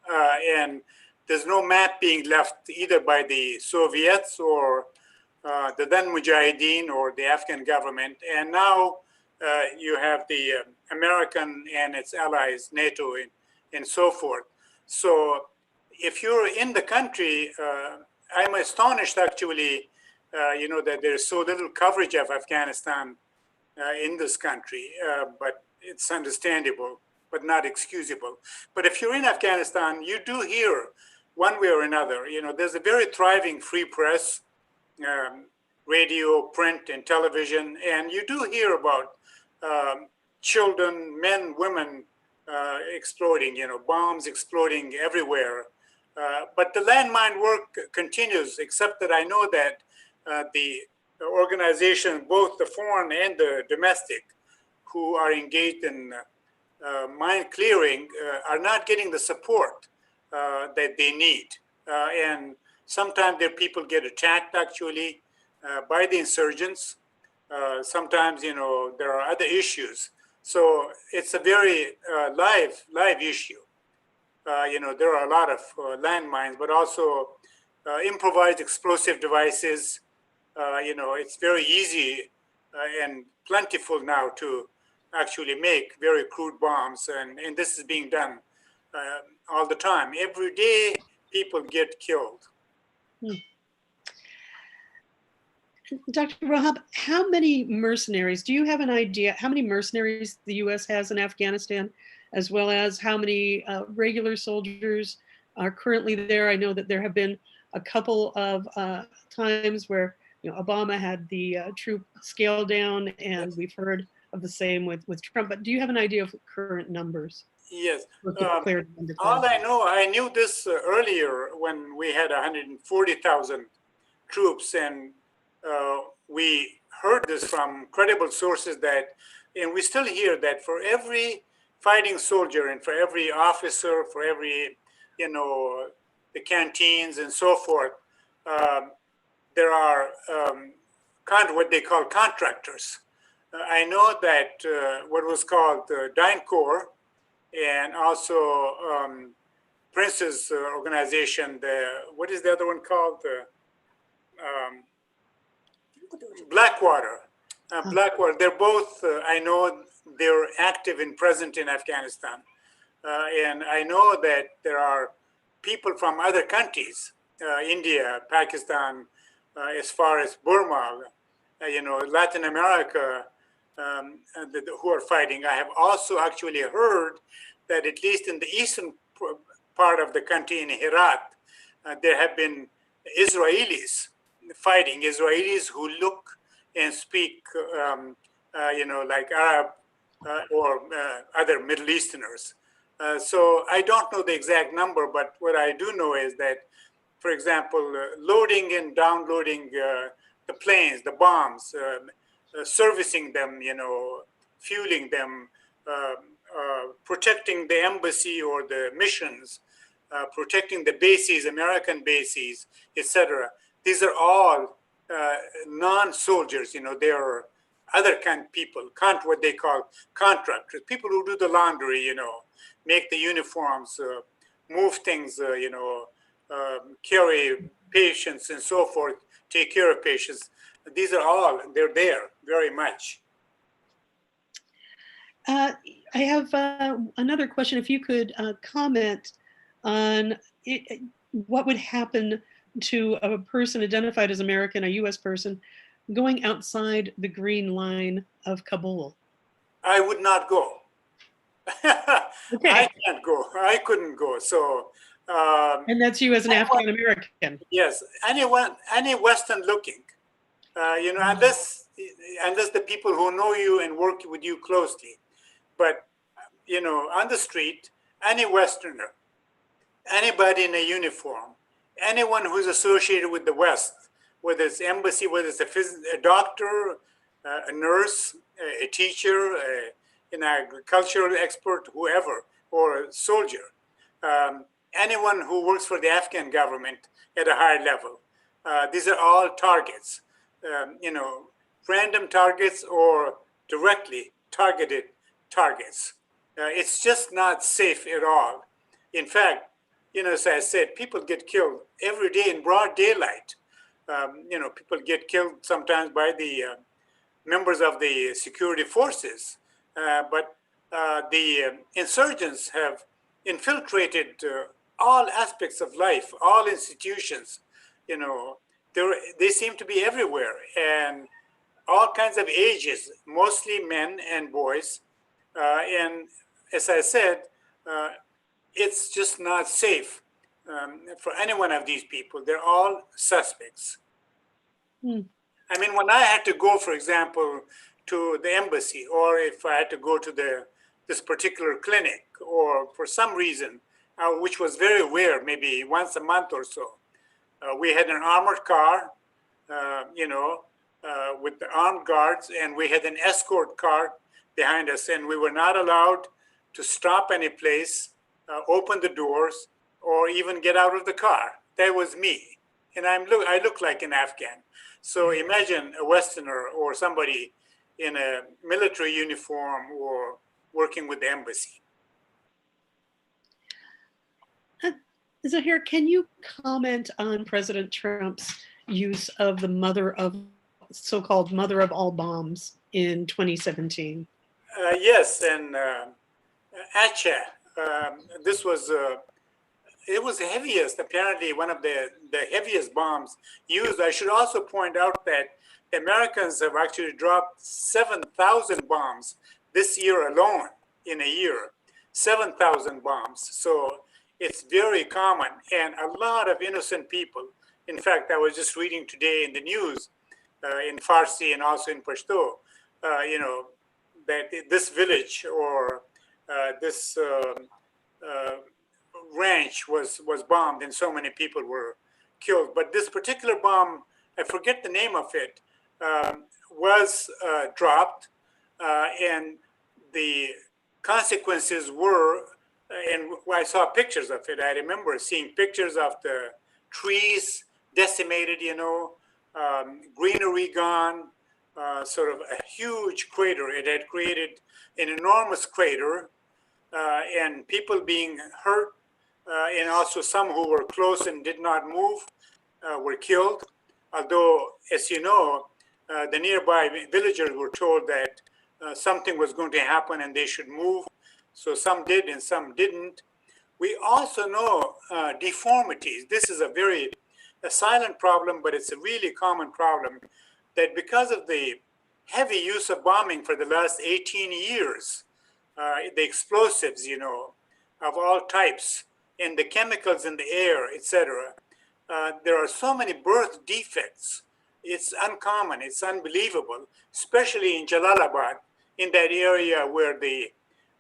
and there's no map being left either by the Soviets or the then Mujahideen or the Afghan government. And now you have the American and its allies, NATO, and so forth. So if you're in the country, I'm astonished actually, that there's so little coverage of Afghanistan in this country, but it's understandable, but not excusable. But if you're in Afghanistan, you do hear one way or another, there's a very thriving free press, radio, print, and television, and you do hear about children, men, women exploding, bombs exploding everywhere. But the landmine work continues, except that I know that the organization, both the foreign and the domestic, who are engaged in mine clearing, are not getting the support that they need. And sometimes their people get attacked actually by the insurgents. Sometimes, there are other issues. So it's a very live issue. There are a lot of landmines, but also improvised explosive devices. It's very easy and plentiful now to actually make very crude bombs, and this is being done all the time. Every day, people get killed. Dr. Wahab, how many mercenaries, do you have an idea how many mercenaries the US has in Afghanistan, as well as how many regular soldiers are currently there? I know that there have been a couple of times where Obama had the troop scale down, and we've heard of the same with Trump. But do you have an idea of current numbers? Yes. All I knew this earlier when we had 140,000 troops, and we heard this from credible sources and we still hear that for every fighting soldier and for every officer, for every, the canteens and so forth, there are what they call contractors. I know that what was called the DynCorps, and also Prince's organization, what is the other one called? Blackwater. Blackwater. They're both, I know they're active and present in Afghanistan. And I know that there are people from other countries, India, Pakistan, as far as Burma, Latin America, who are fighting. I have also actually heard that at least in the eastern part of the country, in Herat, there have been Israelis fighting, Israelis who look and speak, like Arab or other Middle Easterners. So I don't know the exact number, but what I do know is that, for example, loading and downloading the planes, the bombs, servicing them, fueling them, protecting the embassy or the missions, protecting the bases, American bases, etc. These are all non-soldiers. They are other kind of people, what they call contractors, people who do the laundry, make the uniforms, move things, carry patients and so forth, take care of patients. These are all, they're there very much. I have another question. If you could comment on what would happen to a person identified as American, a US person, going outside the green line of Kabul? I would not go. Okay. I can't go. I couldn't go. So, and that's you as an Afghan American. Yes, any Western looking, unless the people who know you and work with you closely. But, on the street, any Westerner, anybody in a uniform, anyone who's associated with the West, whether it's embassy, whether it's a doctor, a nurse, a teacher, an agricultural expert, whoever, or a soldier, anyone who works for the Afghan government at a higher level. These are all targets, random targets or directly targeted targets. It's just not safe at all. In fact, as I said, people get killed every day in broad daylight. People get killed sometimes by the members of the security forces. But the insurgents have infiltrated all aspects of life, all institutions. They seem to be everywhere, and all kinds of ages, mostly men and boys. And as I said, it's just not safe for any one of these people. They're all suspects. I mean, when I had to go, for example, to the embassy, or if I had to go to this particular clinic, or for some reason, which was very rare, maybe once a month or so, we had an armored car, with the armed guards, and we had an escort car behind us, and we were not allowed to stop any place, open the doors, or even get out of the car. That was me, and I look like an Afghan. So imagine a Westerner or somebody in a military uniform or working with the embassy. Zahir, can you comment on President Trump's use of the so-called mother of all bombs in 2017? Yes, and Acha, this was, it was the heaviest, apparently one of the heaviest bombs used. I should also point out that the Americans have actually dropped 7,000 bombs this year alone, in a year, 7,000 bombs. So it's very common, and a lot of innocent people. In fact, I was just reading today in the news, in Farsi and also in Pashto, that this village or this ranch was bombed and so many people were killed. But this particular bomb, I forget the name of it, was dropped, and the consequences were, and I saw pictures of it. I remember seeing pictures of the trees decimated, greenery gone, sort of a huge crater. It had created an enormous crater, and people being hurt, and also some who were close and did not move were killed. Although, as you know, The nearby villagers were told that something was going to happen and they should move. So some did and some didn't. We also know deformities. This is a silent problem, but it's a really common problem that because of the heavy use of bombing for the last 18 years, the explosives, of all types, and the chemicals in the air, etc., there are so many birth defects. It's uncommon, it's unbelievable, especially in Jalalabad, in that area where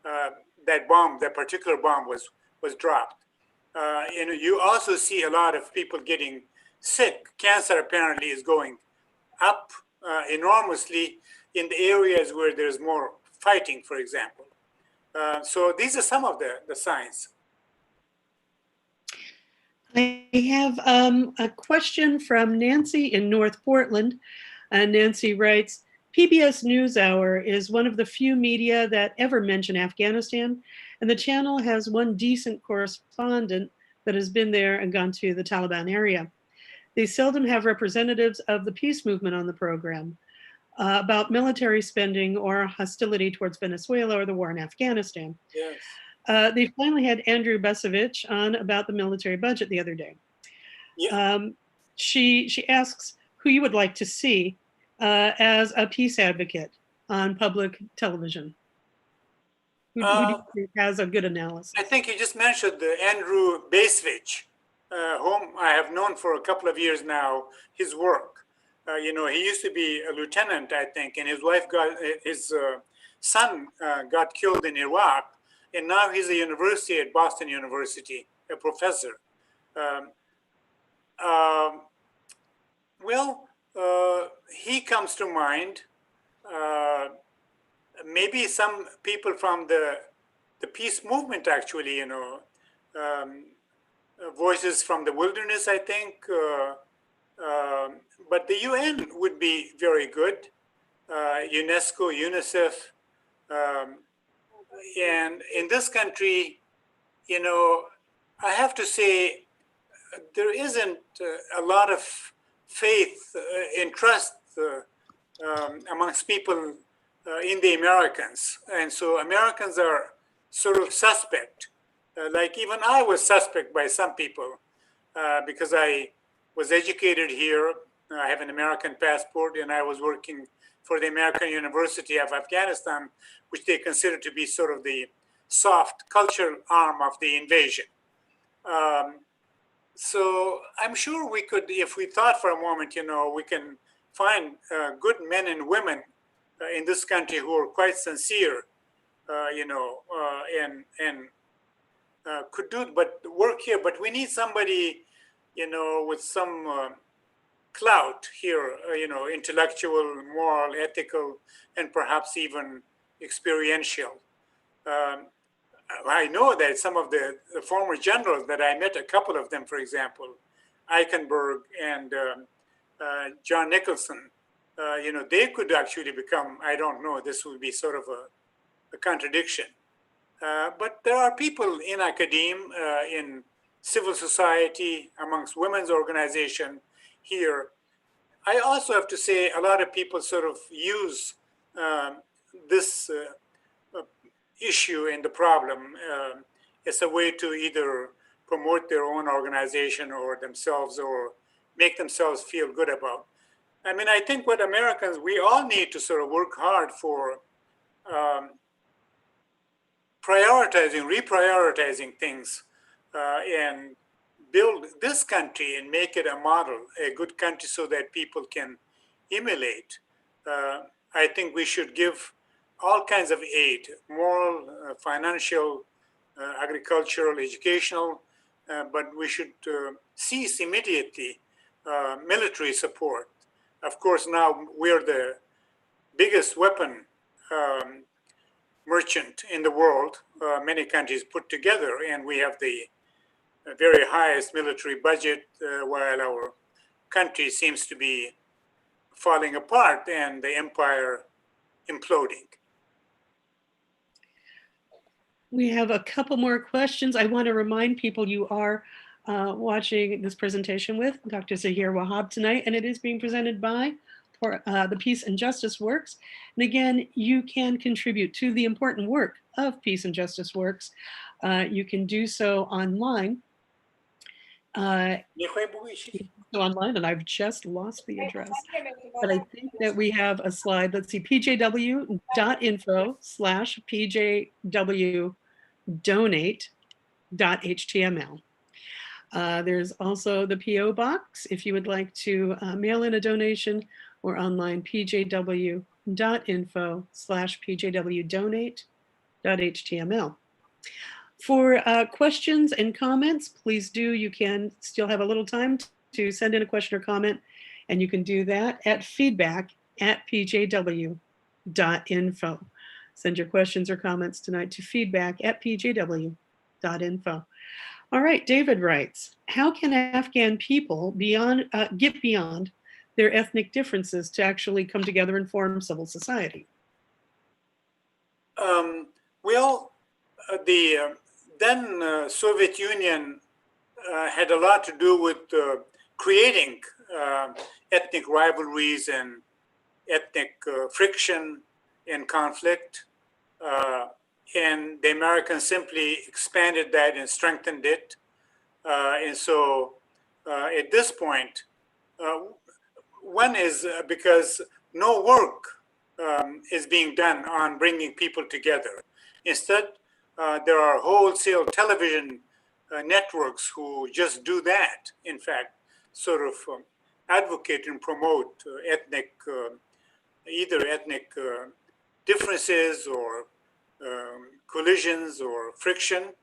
that particular bomb was dropped. You also see a lot of people getting sick. Cancer apparently is going up enormously in the areas where there's more fighting, for example. So these are some of the signs. I have a question from Nancy in North Portland. Nancy writes, PBS NewsHour is one of the few media that ever mention Afghanistan, and the channel has one decent correspondent that has been there and gone to the Taliban area. They seldom have representatives of the peace movement on the program about military spending or hostility towards Venezuela or the war in Afghanistan. Yes. They finally had Andrew Besovich on about the military budget the other day. Yeah. She asks who you would like to see as a peace advocate on public television. Who do you think has a good analysis? I think you just mentioned Andrew Besovich, whom I have known for a couple of years now, his work. He used to be a lieutenant, I think, and his son got killed in Iraq, and now he's a university at Boston University, a professor. He comes to mind. Maybe some people from the peace movement, actually, voices from the wilderness, I think. But the UN would be very good. UNESCO, UNICEF. And in this country, I have to say, there isn't a lot of faith and trust amongst people in the Americans. And so Americans are sort of suspect. Like even I was suspect by some people because I was educated here. I have an American passport, and I was working for the American University of Afghanistan, which they consider to be sort of the soft cultural arm of the invasion. So I'm sure we could, if we thought for a moment, we can find good men and women in this country who are quite sincere, and could do but work here. But we need somebody, with some clout here, intellectual, moral, ethical, and perhaps even experiential. I know that some of the former generals that I met, a couple of them, for example, Eichenberg and John Nicholson, they could actually become, I don't know, this would be sort of a contradiction. But there are people in academia, in civil society, amongst women's organization here. I also have to say a lot of people sort of use this issue and the problem as a way to either promote their own organization or themselves or make themselves feel good about. I mean, I think what Americans, we all need to sort of work hard for reprioritizing things and build this country and make it a model, a good country so that people can emulate. I think we should give all kinds of aid, moral, financial, agricultural, educational, but we should cease immediately military support. Of course, now we're the biggest weapon merchant in the world, many countries put together, and we have the very highest military budget while our country seems to be falling apart and the empire imploding. We have a couple more questions. I want to remind people you are watching this presentation with Dr. Zahir Wahab tonight, and it is being presented by for the Peace and Justice Works. And again, you can contribute to the important work of Peace and Justice Works. You can do so online. Online, and I've just lost the address. But I think that we have a slide. Let's see, pjw.info/pjwdonate.html. There's also the PO box if you would like to mail in a donation, or online pjw.info/pjwdonate.html. For questions and comments, please do. You can still have a little time to send in a question or comment, and you can do that at feedback@pjw.info. Send your questions or comments tonight to feedback@pjw.info. All right, David writes, how can Afghan people get beyond their ethnic differences to actually come together and form civil society? Well, the then Soviet Union had a lot to do with creating ethnic rivalries and ethnic friction and conflict. And the Americans simply expanded that and strengthened it. And so at this point, one is because no work is being done on bringing people together. Instead, there are wholesale television networks who just do that. In fact, sort of advocate and promote either ethnic differences or collisions or friction.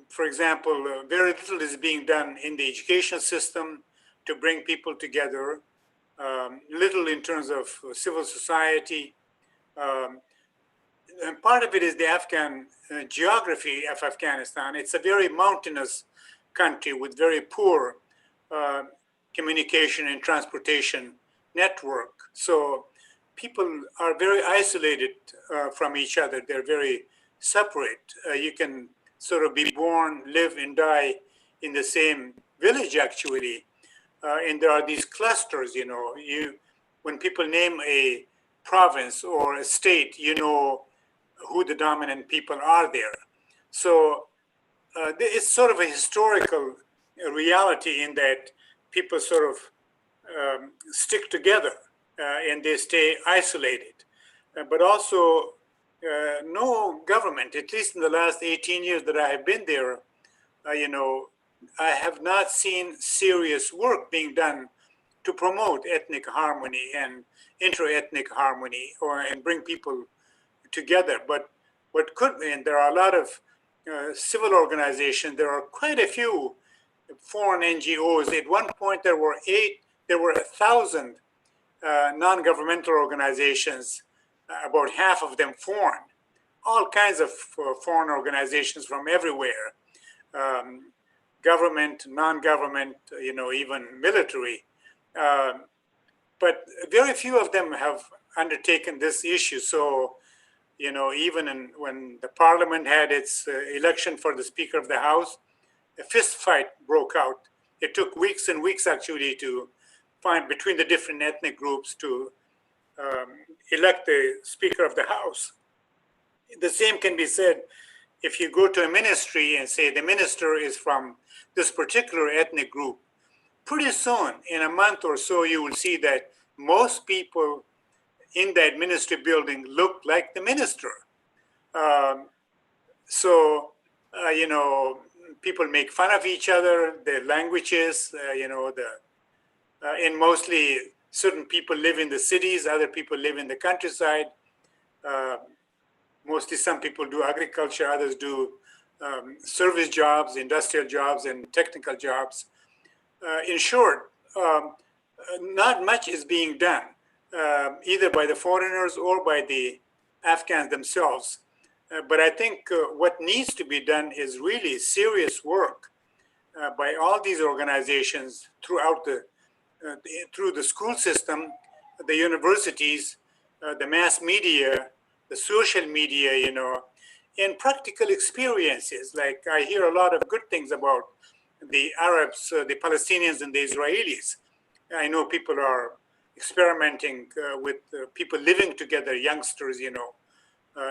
For example, very little is being done in the education system to bring people together, little in terms of civil society. And part of it is the Afghan geography of Afghanistan. It's a very mountainous country with very poor communication and transportation network. So people are very isolated from each other. They're very separate. You can sort of be born, live, and die in the same village, actually. And there are these clusters, when people name a province or a state, you know who the dominant people are there. So it's sort of a historical reality in that people sort of stick together and they stay isolated. But also, no government, at least in the last 18 years that I have been there, I have not seen serious work being done to promote ethnic harmony and inter-ethnic harmony and bring people together. But what could, and there are a lot of civil organizations, there are quite a few foreign NGOs. At one point there were 1,000 non-governmental organizations, about half of them foreign, all kinds of foreign organizations from everywhere, government, non-government, even military. But very few of them have undertaken this issue. So, even when the parliament had its election for the Speaker of the House, a fist fight broke out. It took weeks and weeks, actually, to find between the different ethnic groups to elect the Speaker of the House. The same can be said if you go to a ministry and say the minister is from this particular ethnic group. Pretty soon, in a month or so, you will see that most people in that ministry building look like the minister. People make fun of each other, their languages, and mostly certain people live in the cities, other people live in the countryside. Mostly some people do agriculture, others do service jobs, industrial jobs, and technical jobs. In short, not much is being done, either by the foreigners or by the Afghans themselves. But I think what needs to be done is really serious work by all these organizations throughout through the school system, the universities, the mass media, the social media, and practical experiences. Like I hear a lot of good things about the Arabs, the Palestinians, and the Israelis. I know people are experimenting with people living together, youngsters,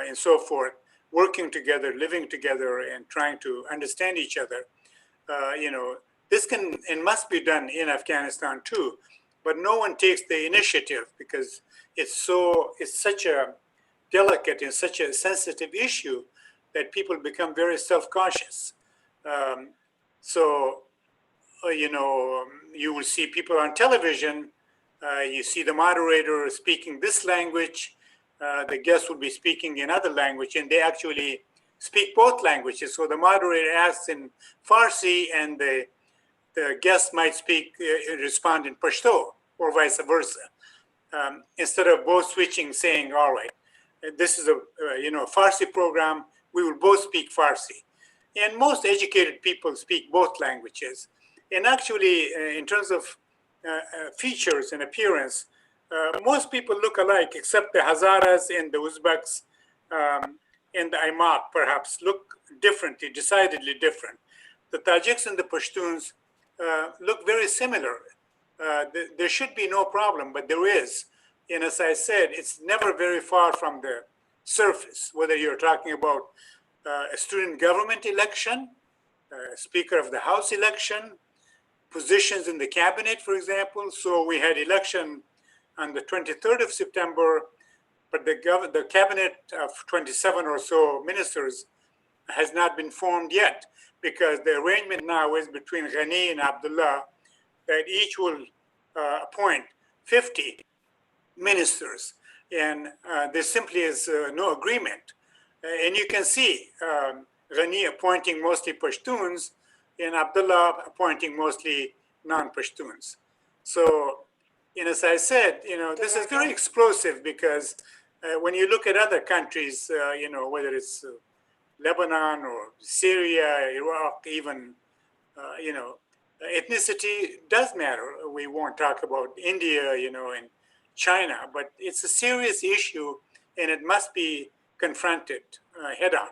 and so forth, working together, living together, and trying to understand each other. This can and must be done in Afghanistan too, but no one takes the initiative because it's such a delicate and such a sensitive issue that people become very self-conscious. Um, so, you will see people on television, you see the moderator speaking this language, the guest will be speaking in other language, and they actually speak both languages. So the moderator asks in Farsi, and the guest might respond in Pashto, or vice versa. Instead of both switching, saying, all right, this is a Farsi program, we will both speak Farsi. And most educated people speak both languages. And actually, in terms of features and appearance, most people look alike, except the Hazaras and the Uzbeks and the Aimaq perhaps look differently, decidedly different. The Tajiks and the Pashtuns look very similar. There should be no problem, but there is. And as I said, it's never very far from the surface, whether you're talking about a student government election, Speaker of the House election, positions in the cabinet, for example. So we had election on the 23rd of September, but the cabinet of 27 or so ministers has not been formed yet, because the arrangement now is between Ghani and Abdullah that each will appoint 50 ministers, and there simply is no agreement. And you can see Ghani appointing mostly Pashtuns and Abdullah appointing mostly non-Pashtuns. So, as I said, this is very explosive, because when you look at other countries, whether it's Lebanon or Syria, Iraq, even, ethnicity does matter. We won't talk about India, and China, but it's a serious issue, and it must be confronted head on.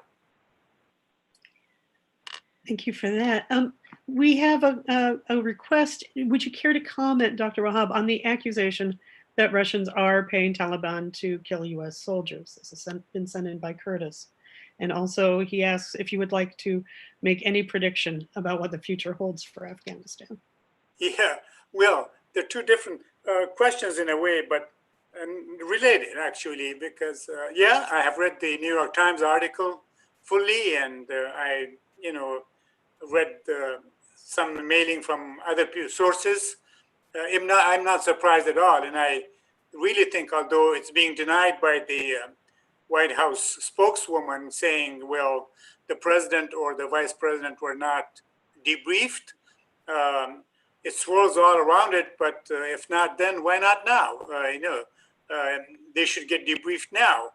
Thank you for that. We have a request. Would you care to comment, Dr. Wahab, on the accusation that Russians are paying Taliban to kill US soldiers? This has been sent in by Curtis. And also he asks if you would like to make any prediction about what the future holds for Afghanistan. Yeah, well, they're two different questions in a way, but related actually, because I have read the New York Times article fully, and I, read some mailing from other sources. I'm not surprised at all, and I really think, although it's being denied by the White House spokeswoman, saying, well, the president or the vice president were not debriefed. It swirls all around it, but if not then, why not now? They should get debriefed now.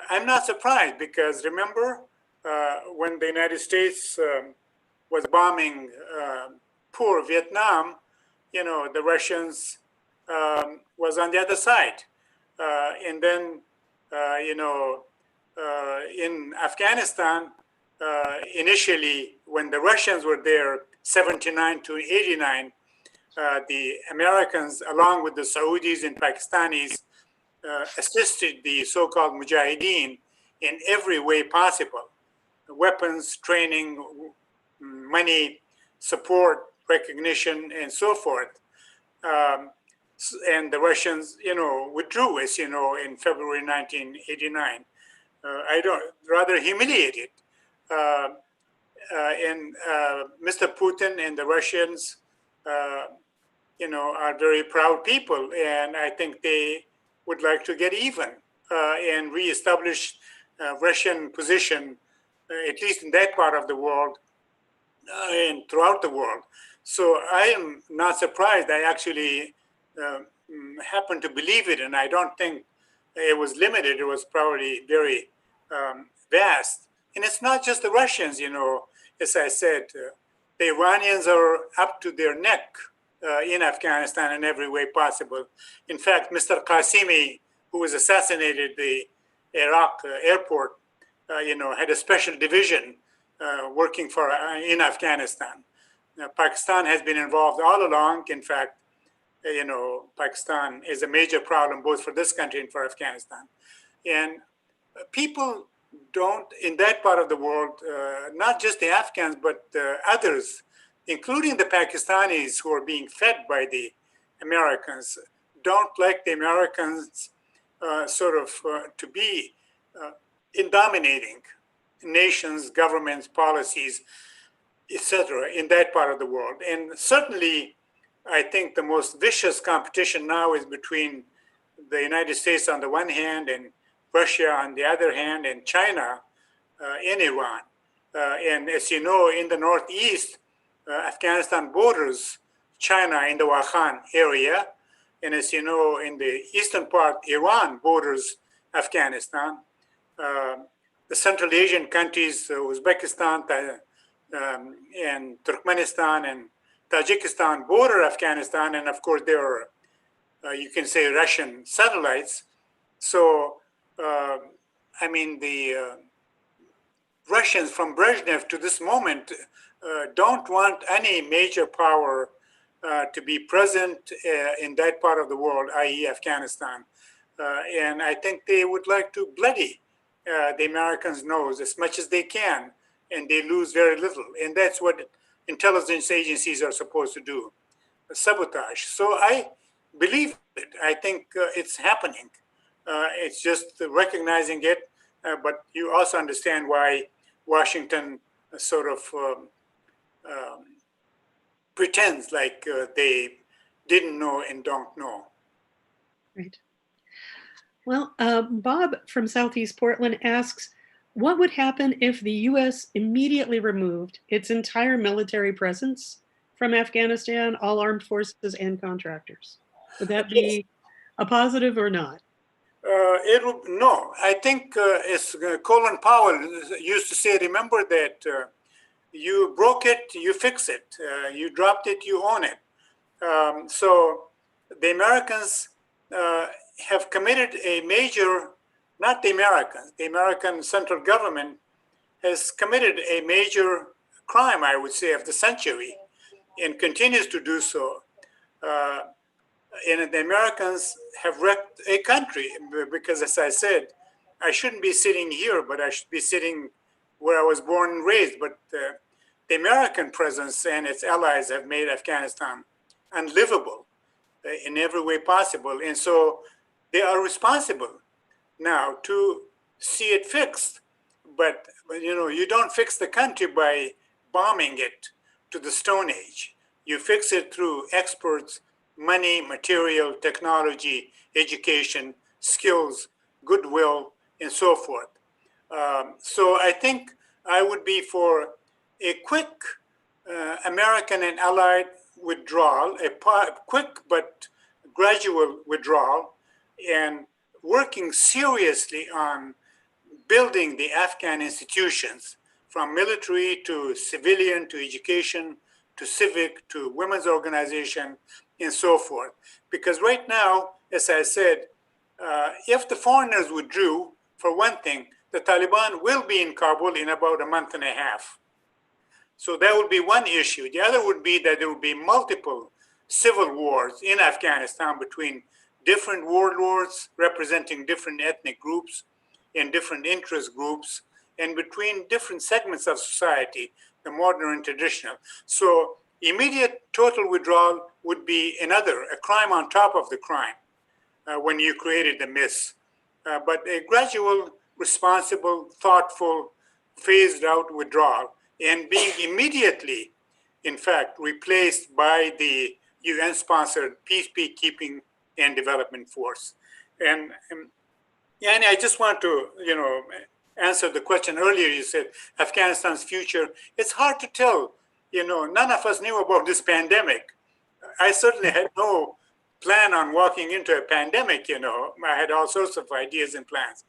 I'm not surprised, because remember when the United States was bombing poor Vietnam, the Russians was on the other side. And then, in Afghanistan, initially, when the Russians were there, 79 to 89, the Americans, along with the Saudis and Pakistanis, assisted the so-called Mujahideen in every way possible. Weapons, training, money, support, recognition, and so forth. And the Russians, withdrew, as you know, in February 1989. Rather humiliated. And Mr. Putin and the Russians, are very proud people, and I think they would like to get even and reestablish Russian position, at least in that part of the world and throughout the world. So I am not surprised. I actually happen to believe it, and I don't think it was limited. It was probably very vast. And it's not just the Russians, as I said, the Iranians are up to their neck in Afghanistan in every way possible. In fact, Mr. Qasimi, who was assassinated at the Iraq airport, had a special division working in Afghanistan. Pakistan has been involved all along. In fact, Pakistan is a major problem both for this country and for Afghanistan. And people don't, in that part of the world, not just the Afghans, but others, including the Pakistanis who are being fed by the Americans, don't like the Americans to be in dominating nations, governments, policies, etc., in that part of the world. And certainly, I think the most vicious competition now is between the United States on the one hand and Russia on the other hand, and China and Iran. And as you know, in the northeast, Afghanistan borders China in the Wakhan area. And as you know, in the eastern part, Iran borders Afghanistan. The Central Asian countries, Uzbekistan and Turkmenistan and Tajikistan border Afghanistan. And of course, there are, you can say, Russian satellites. So, the Russians from Brezhnev to this moment don't want any major power to be present in that part of the world, i.e. Afghanistan. And I think they would like to bloody the Americans' nose as much as they can, and they lose very little. And that's what intelligence agencies are supposed to do, sabotage. So I believe it. I think it's happening. It's just recognizing it, but you also understand why Washington pretends like they didn't know and don't know. Right. Well, Bob from Southeast Portland asks, what would happen if the U.S. immediately removed its entire military presence from Afghanistan, all armed forces and contractors? Would that be a positive or not? No. I think as Colin Powell used to say, remember that you broke it, you fix it. You dropped it, you own it. So the Americans have committed a major, not the Americans, the American central government has committed a major crime, I would say, of the century, and continues to do so. And the Americans have wrecked a country because, as I said, I shouldn't be sitting here, but I should be sitting where I was born and raised. But the American presence and its allies have made Afghanistan unlivable in every way possible. And so they are responsible now to see it fixed. But you don't fix the country by bombing it to the Stone Age. You fix it through experts, money, material, technology, education, skills, goodwill, and so forth. So I think I would be for a quick American and allied withdrawal, a quick but gradual withdrawal, and working seriously on building the Afghan institutions, from military to civilian to education to civic to women's organization and so forth. Because right now, as I said, if the foreigners withdrew, for one thing, the Taliban will be in Kabul in about a month and a half. So that would be one issue. The other would be that there would be multiple civil wars in Afghanistan between different warlords representing different ethnic groups and different interest groups, and between different segments of society, the modern and traditional. So immediate total withdrawal would be a crime on top of the crime when you created the myths. But a gradual, responsible, thoughtful, phased out withdrawal, and being immediately, in fact, replaced by the UN-sponsored peacekeeping and development force. And I just want to, answer the question earlier. You said Afghanistan's future. It's hard to tell. None of us knew about this pandemic. I certainly had no plan on walking into a pandemic. I had all sorts of ideas and plans,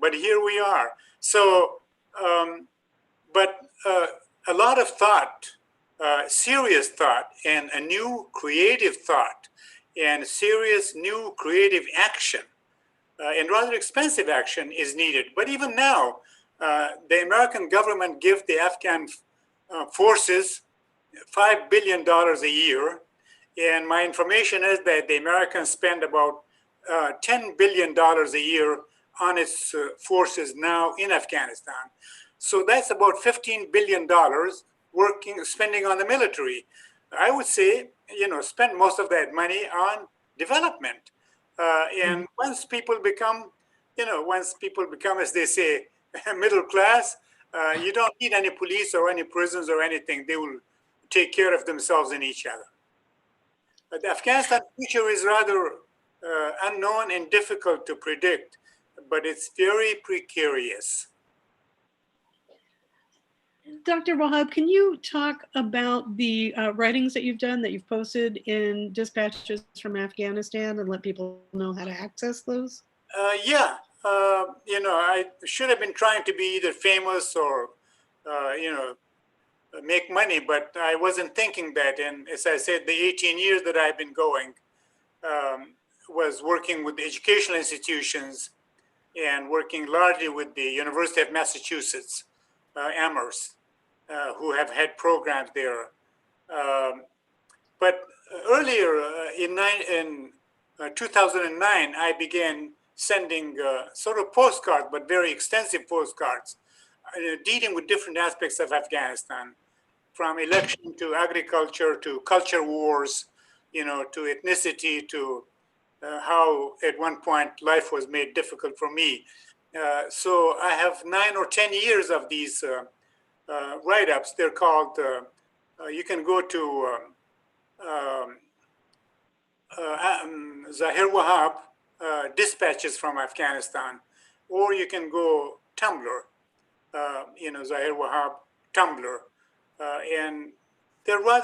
but here we are. So, but a lot of thought, serious thought, and a new creative thought, and serious new creative action, and rather expensive action is needed. But even now, the American government gives the Afghan forces $5 billion a year, And my information is that the Americans spend about $10 billion a year on its forces now in Afghanistan. So that's about $15 billion spending on the military. I would say, spend most of that money on development. And once people become, as they say, middle class, you don't need any police or any prisons or anything. They will take care of themselves and each other. But the Afghanistan future is rather unknown and difficult to predict, but it's very precarious. Dr. Wahab, can you talk about the writings that you've done, that you've posted in Dispatches from Afghanistan, and let people know how to access those? Yeah, I should have been trying to be either famous or, make money, but I wasn't thinking that. And as I said, the 18 years that I've been going was working with the educational institutions and working largely with the University of Massachusetts, Amherst, who have had programs there. But earlier in 2009, I began sending sort of postcards, but very extensive postcards, dealing with different aspects of Afghanistan, from election to agriculture to culture wars, to ethnicity, to how at one point life was made difficult for me. So I have 9 or 10 years of these write-ups. They're called, you can go to Zahir Wahab, Dispatches from Afghanistan, or you can go Tumblr, Zahir Wahab Tumblr. And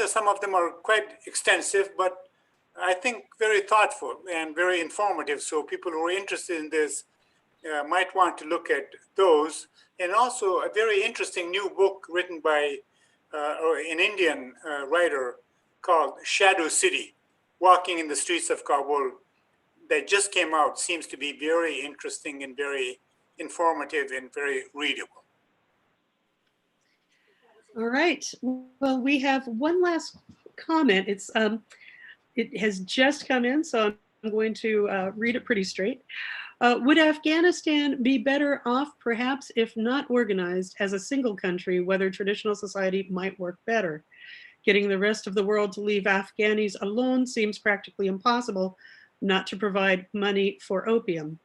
some of them are quite extensive, but I think very thoughtful and very informative. So people who are interested in this might want to look at those. And also a very interesting new book written by an Indian writer called Shadow City, Walking in the Streets of Kabul, that just came out, seems to be very interesting and very informative and very readable. All right. Well, we have one last comment. It has just come in, so I'm going to read it pretty straight. Would Afghanistan be better off, perhaps, if not organized as a single country, whether traditional society might work better? Getting the rest of the world to leave Afghanis alone seems practically impossible, not to provide money for opium.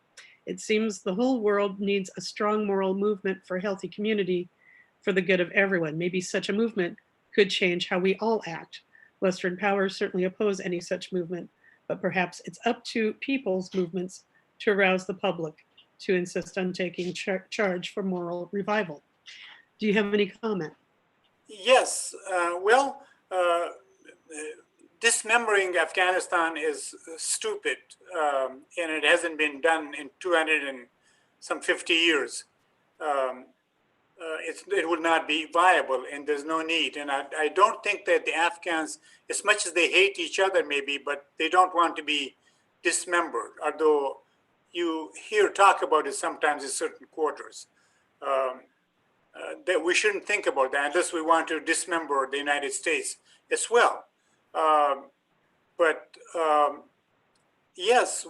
It seems the whole world needs a strong moral movement for a healthy community for the good of everyone. Maybe such a movement could change how we all act. Western powers certainly oppose any such movement, but perhaps it's up to people's movements to arouse the public, to insist on taking charge for moral revival. Do you have any comment? Yes, dismembering Afghanistan is stupid, and it hasn't been done in 250 years. It would not be viable, and there's no need. And I don't think that the Afghans, as much as they hate each other maybe, but they don't want to be dismembered, although you hear talk about it sometimes in certain quarters. That we shouldn't think about that unless we want to dismember the United States as well. Yes,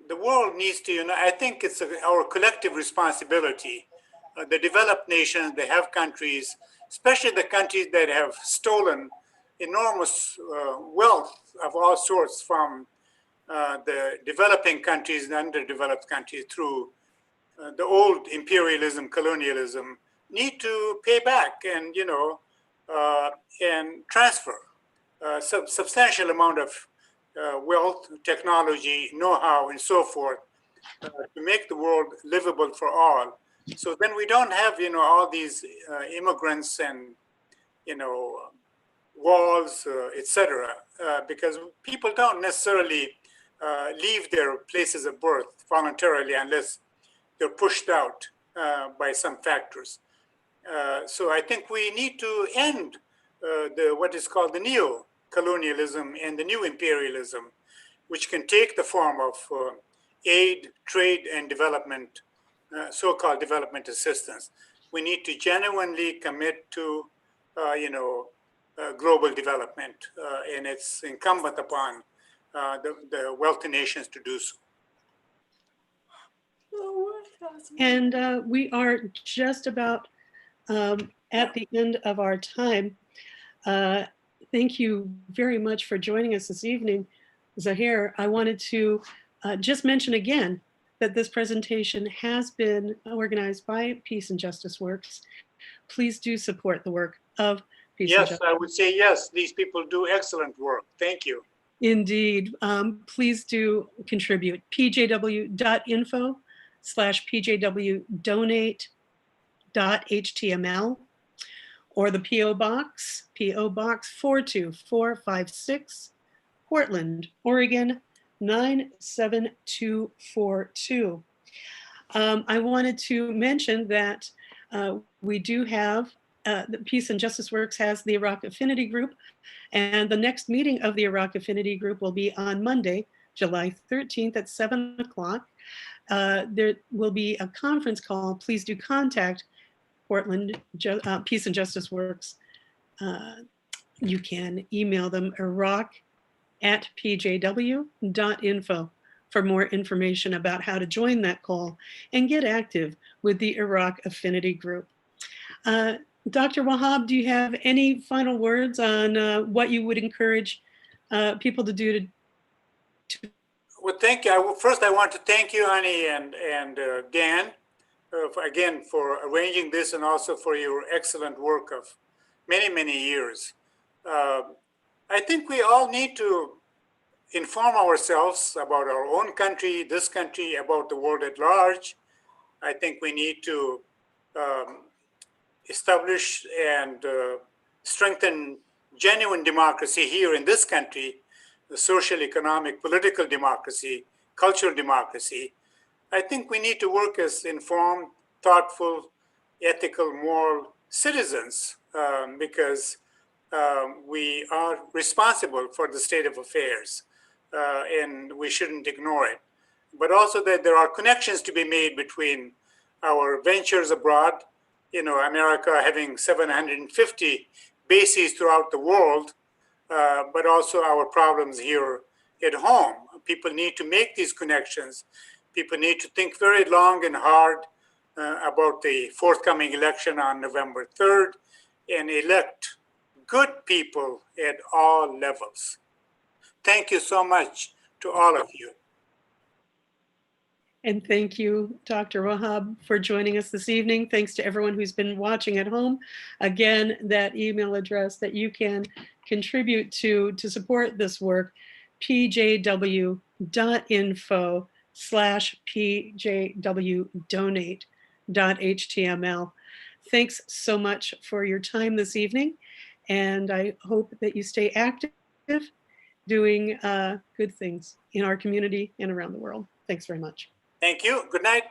the world needs to unite. I think it's our collective responsibility. The developed nations, they have countries, especially the countries that have stolen enormous wealth of all sorts from the developing countries and underdeveloped countries through the old imperialism, colonialism, need to pay back and and transfer substantial amount of wealth, technology, know-how, and so forth to make the world livable for all. So then we don't have all these immigrants and walls, etc. Because people don't necessarily leave their places of birth voluntarily unless they're pushed out by some factors. So I think we need to end what is called the neo-colonialism and the new imperialism, which can take the form of aid, trade, and development, so-called development assistance. We need to genuinely commit to, global development, and it's incumbent upon the wealthy nations to do so. And we are just about at the end of our time. Thank you very much for joining us this evening, Zahir. I wanted to just mention again that this presentation has been organized by Peace and Justice Works. Please do support the work of Peace and Justice. Yes, I would say yes. These people do excellent work. Thank you. Indeed. Please do contribute. pjw.info/pjwdonate.html or the P.O. Box 42456, Portland, Oregon 97242. I wanted to mention that we do have the Peace and Justice Works has the Iraq Affinity Group, and the next meeting of the Iraq Affinity Group will be on Monday, July 13th at 7 o'clock. There will be a conference call. Please do contact Portland Peace and Justice Works. You can email them iraq@pjw.info for more information about how to join that call and get active with the Iraq Affinity Group. Dr. Wahab, do you have any final words on what you would encourage people to do to Well, thank you. First, I want to thank you, Ani and Dan, again, for arranging this and also for your excellent work of many, many years. I think we all need to inform ourselves about our own country, this country, about the world at large. I think we need to establish and strengthen genuine democracy here in this country, the social, economic, political democracy, cultural democracy. I think we need to work as informed, thoughtful, ethical, moral citizens because we are responsible for the state of affairs and we shouldn't ignore it. But also that there are connections to be made between our ventures abroad, America having 750 bases throughout the world, but also our problems here at home. People need to make these connections. People need to think very long and hard about the forthcoming election on November 3rd and elect good people at all levels. Thank you so much to all of you. And thank you, Dr. Wahab, for joining us this evening. Thanks to everyone who's been watching at home. Again, that email address that you can contribute to support this work, pjw.info/pjwdonate.html. Thanks so much for your time this evening. And I hope that you stay active doing good things in our community and around the world. Thanks very much. Thank you. Good night.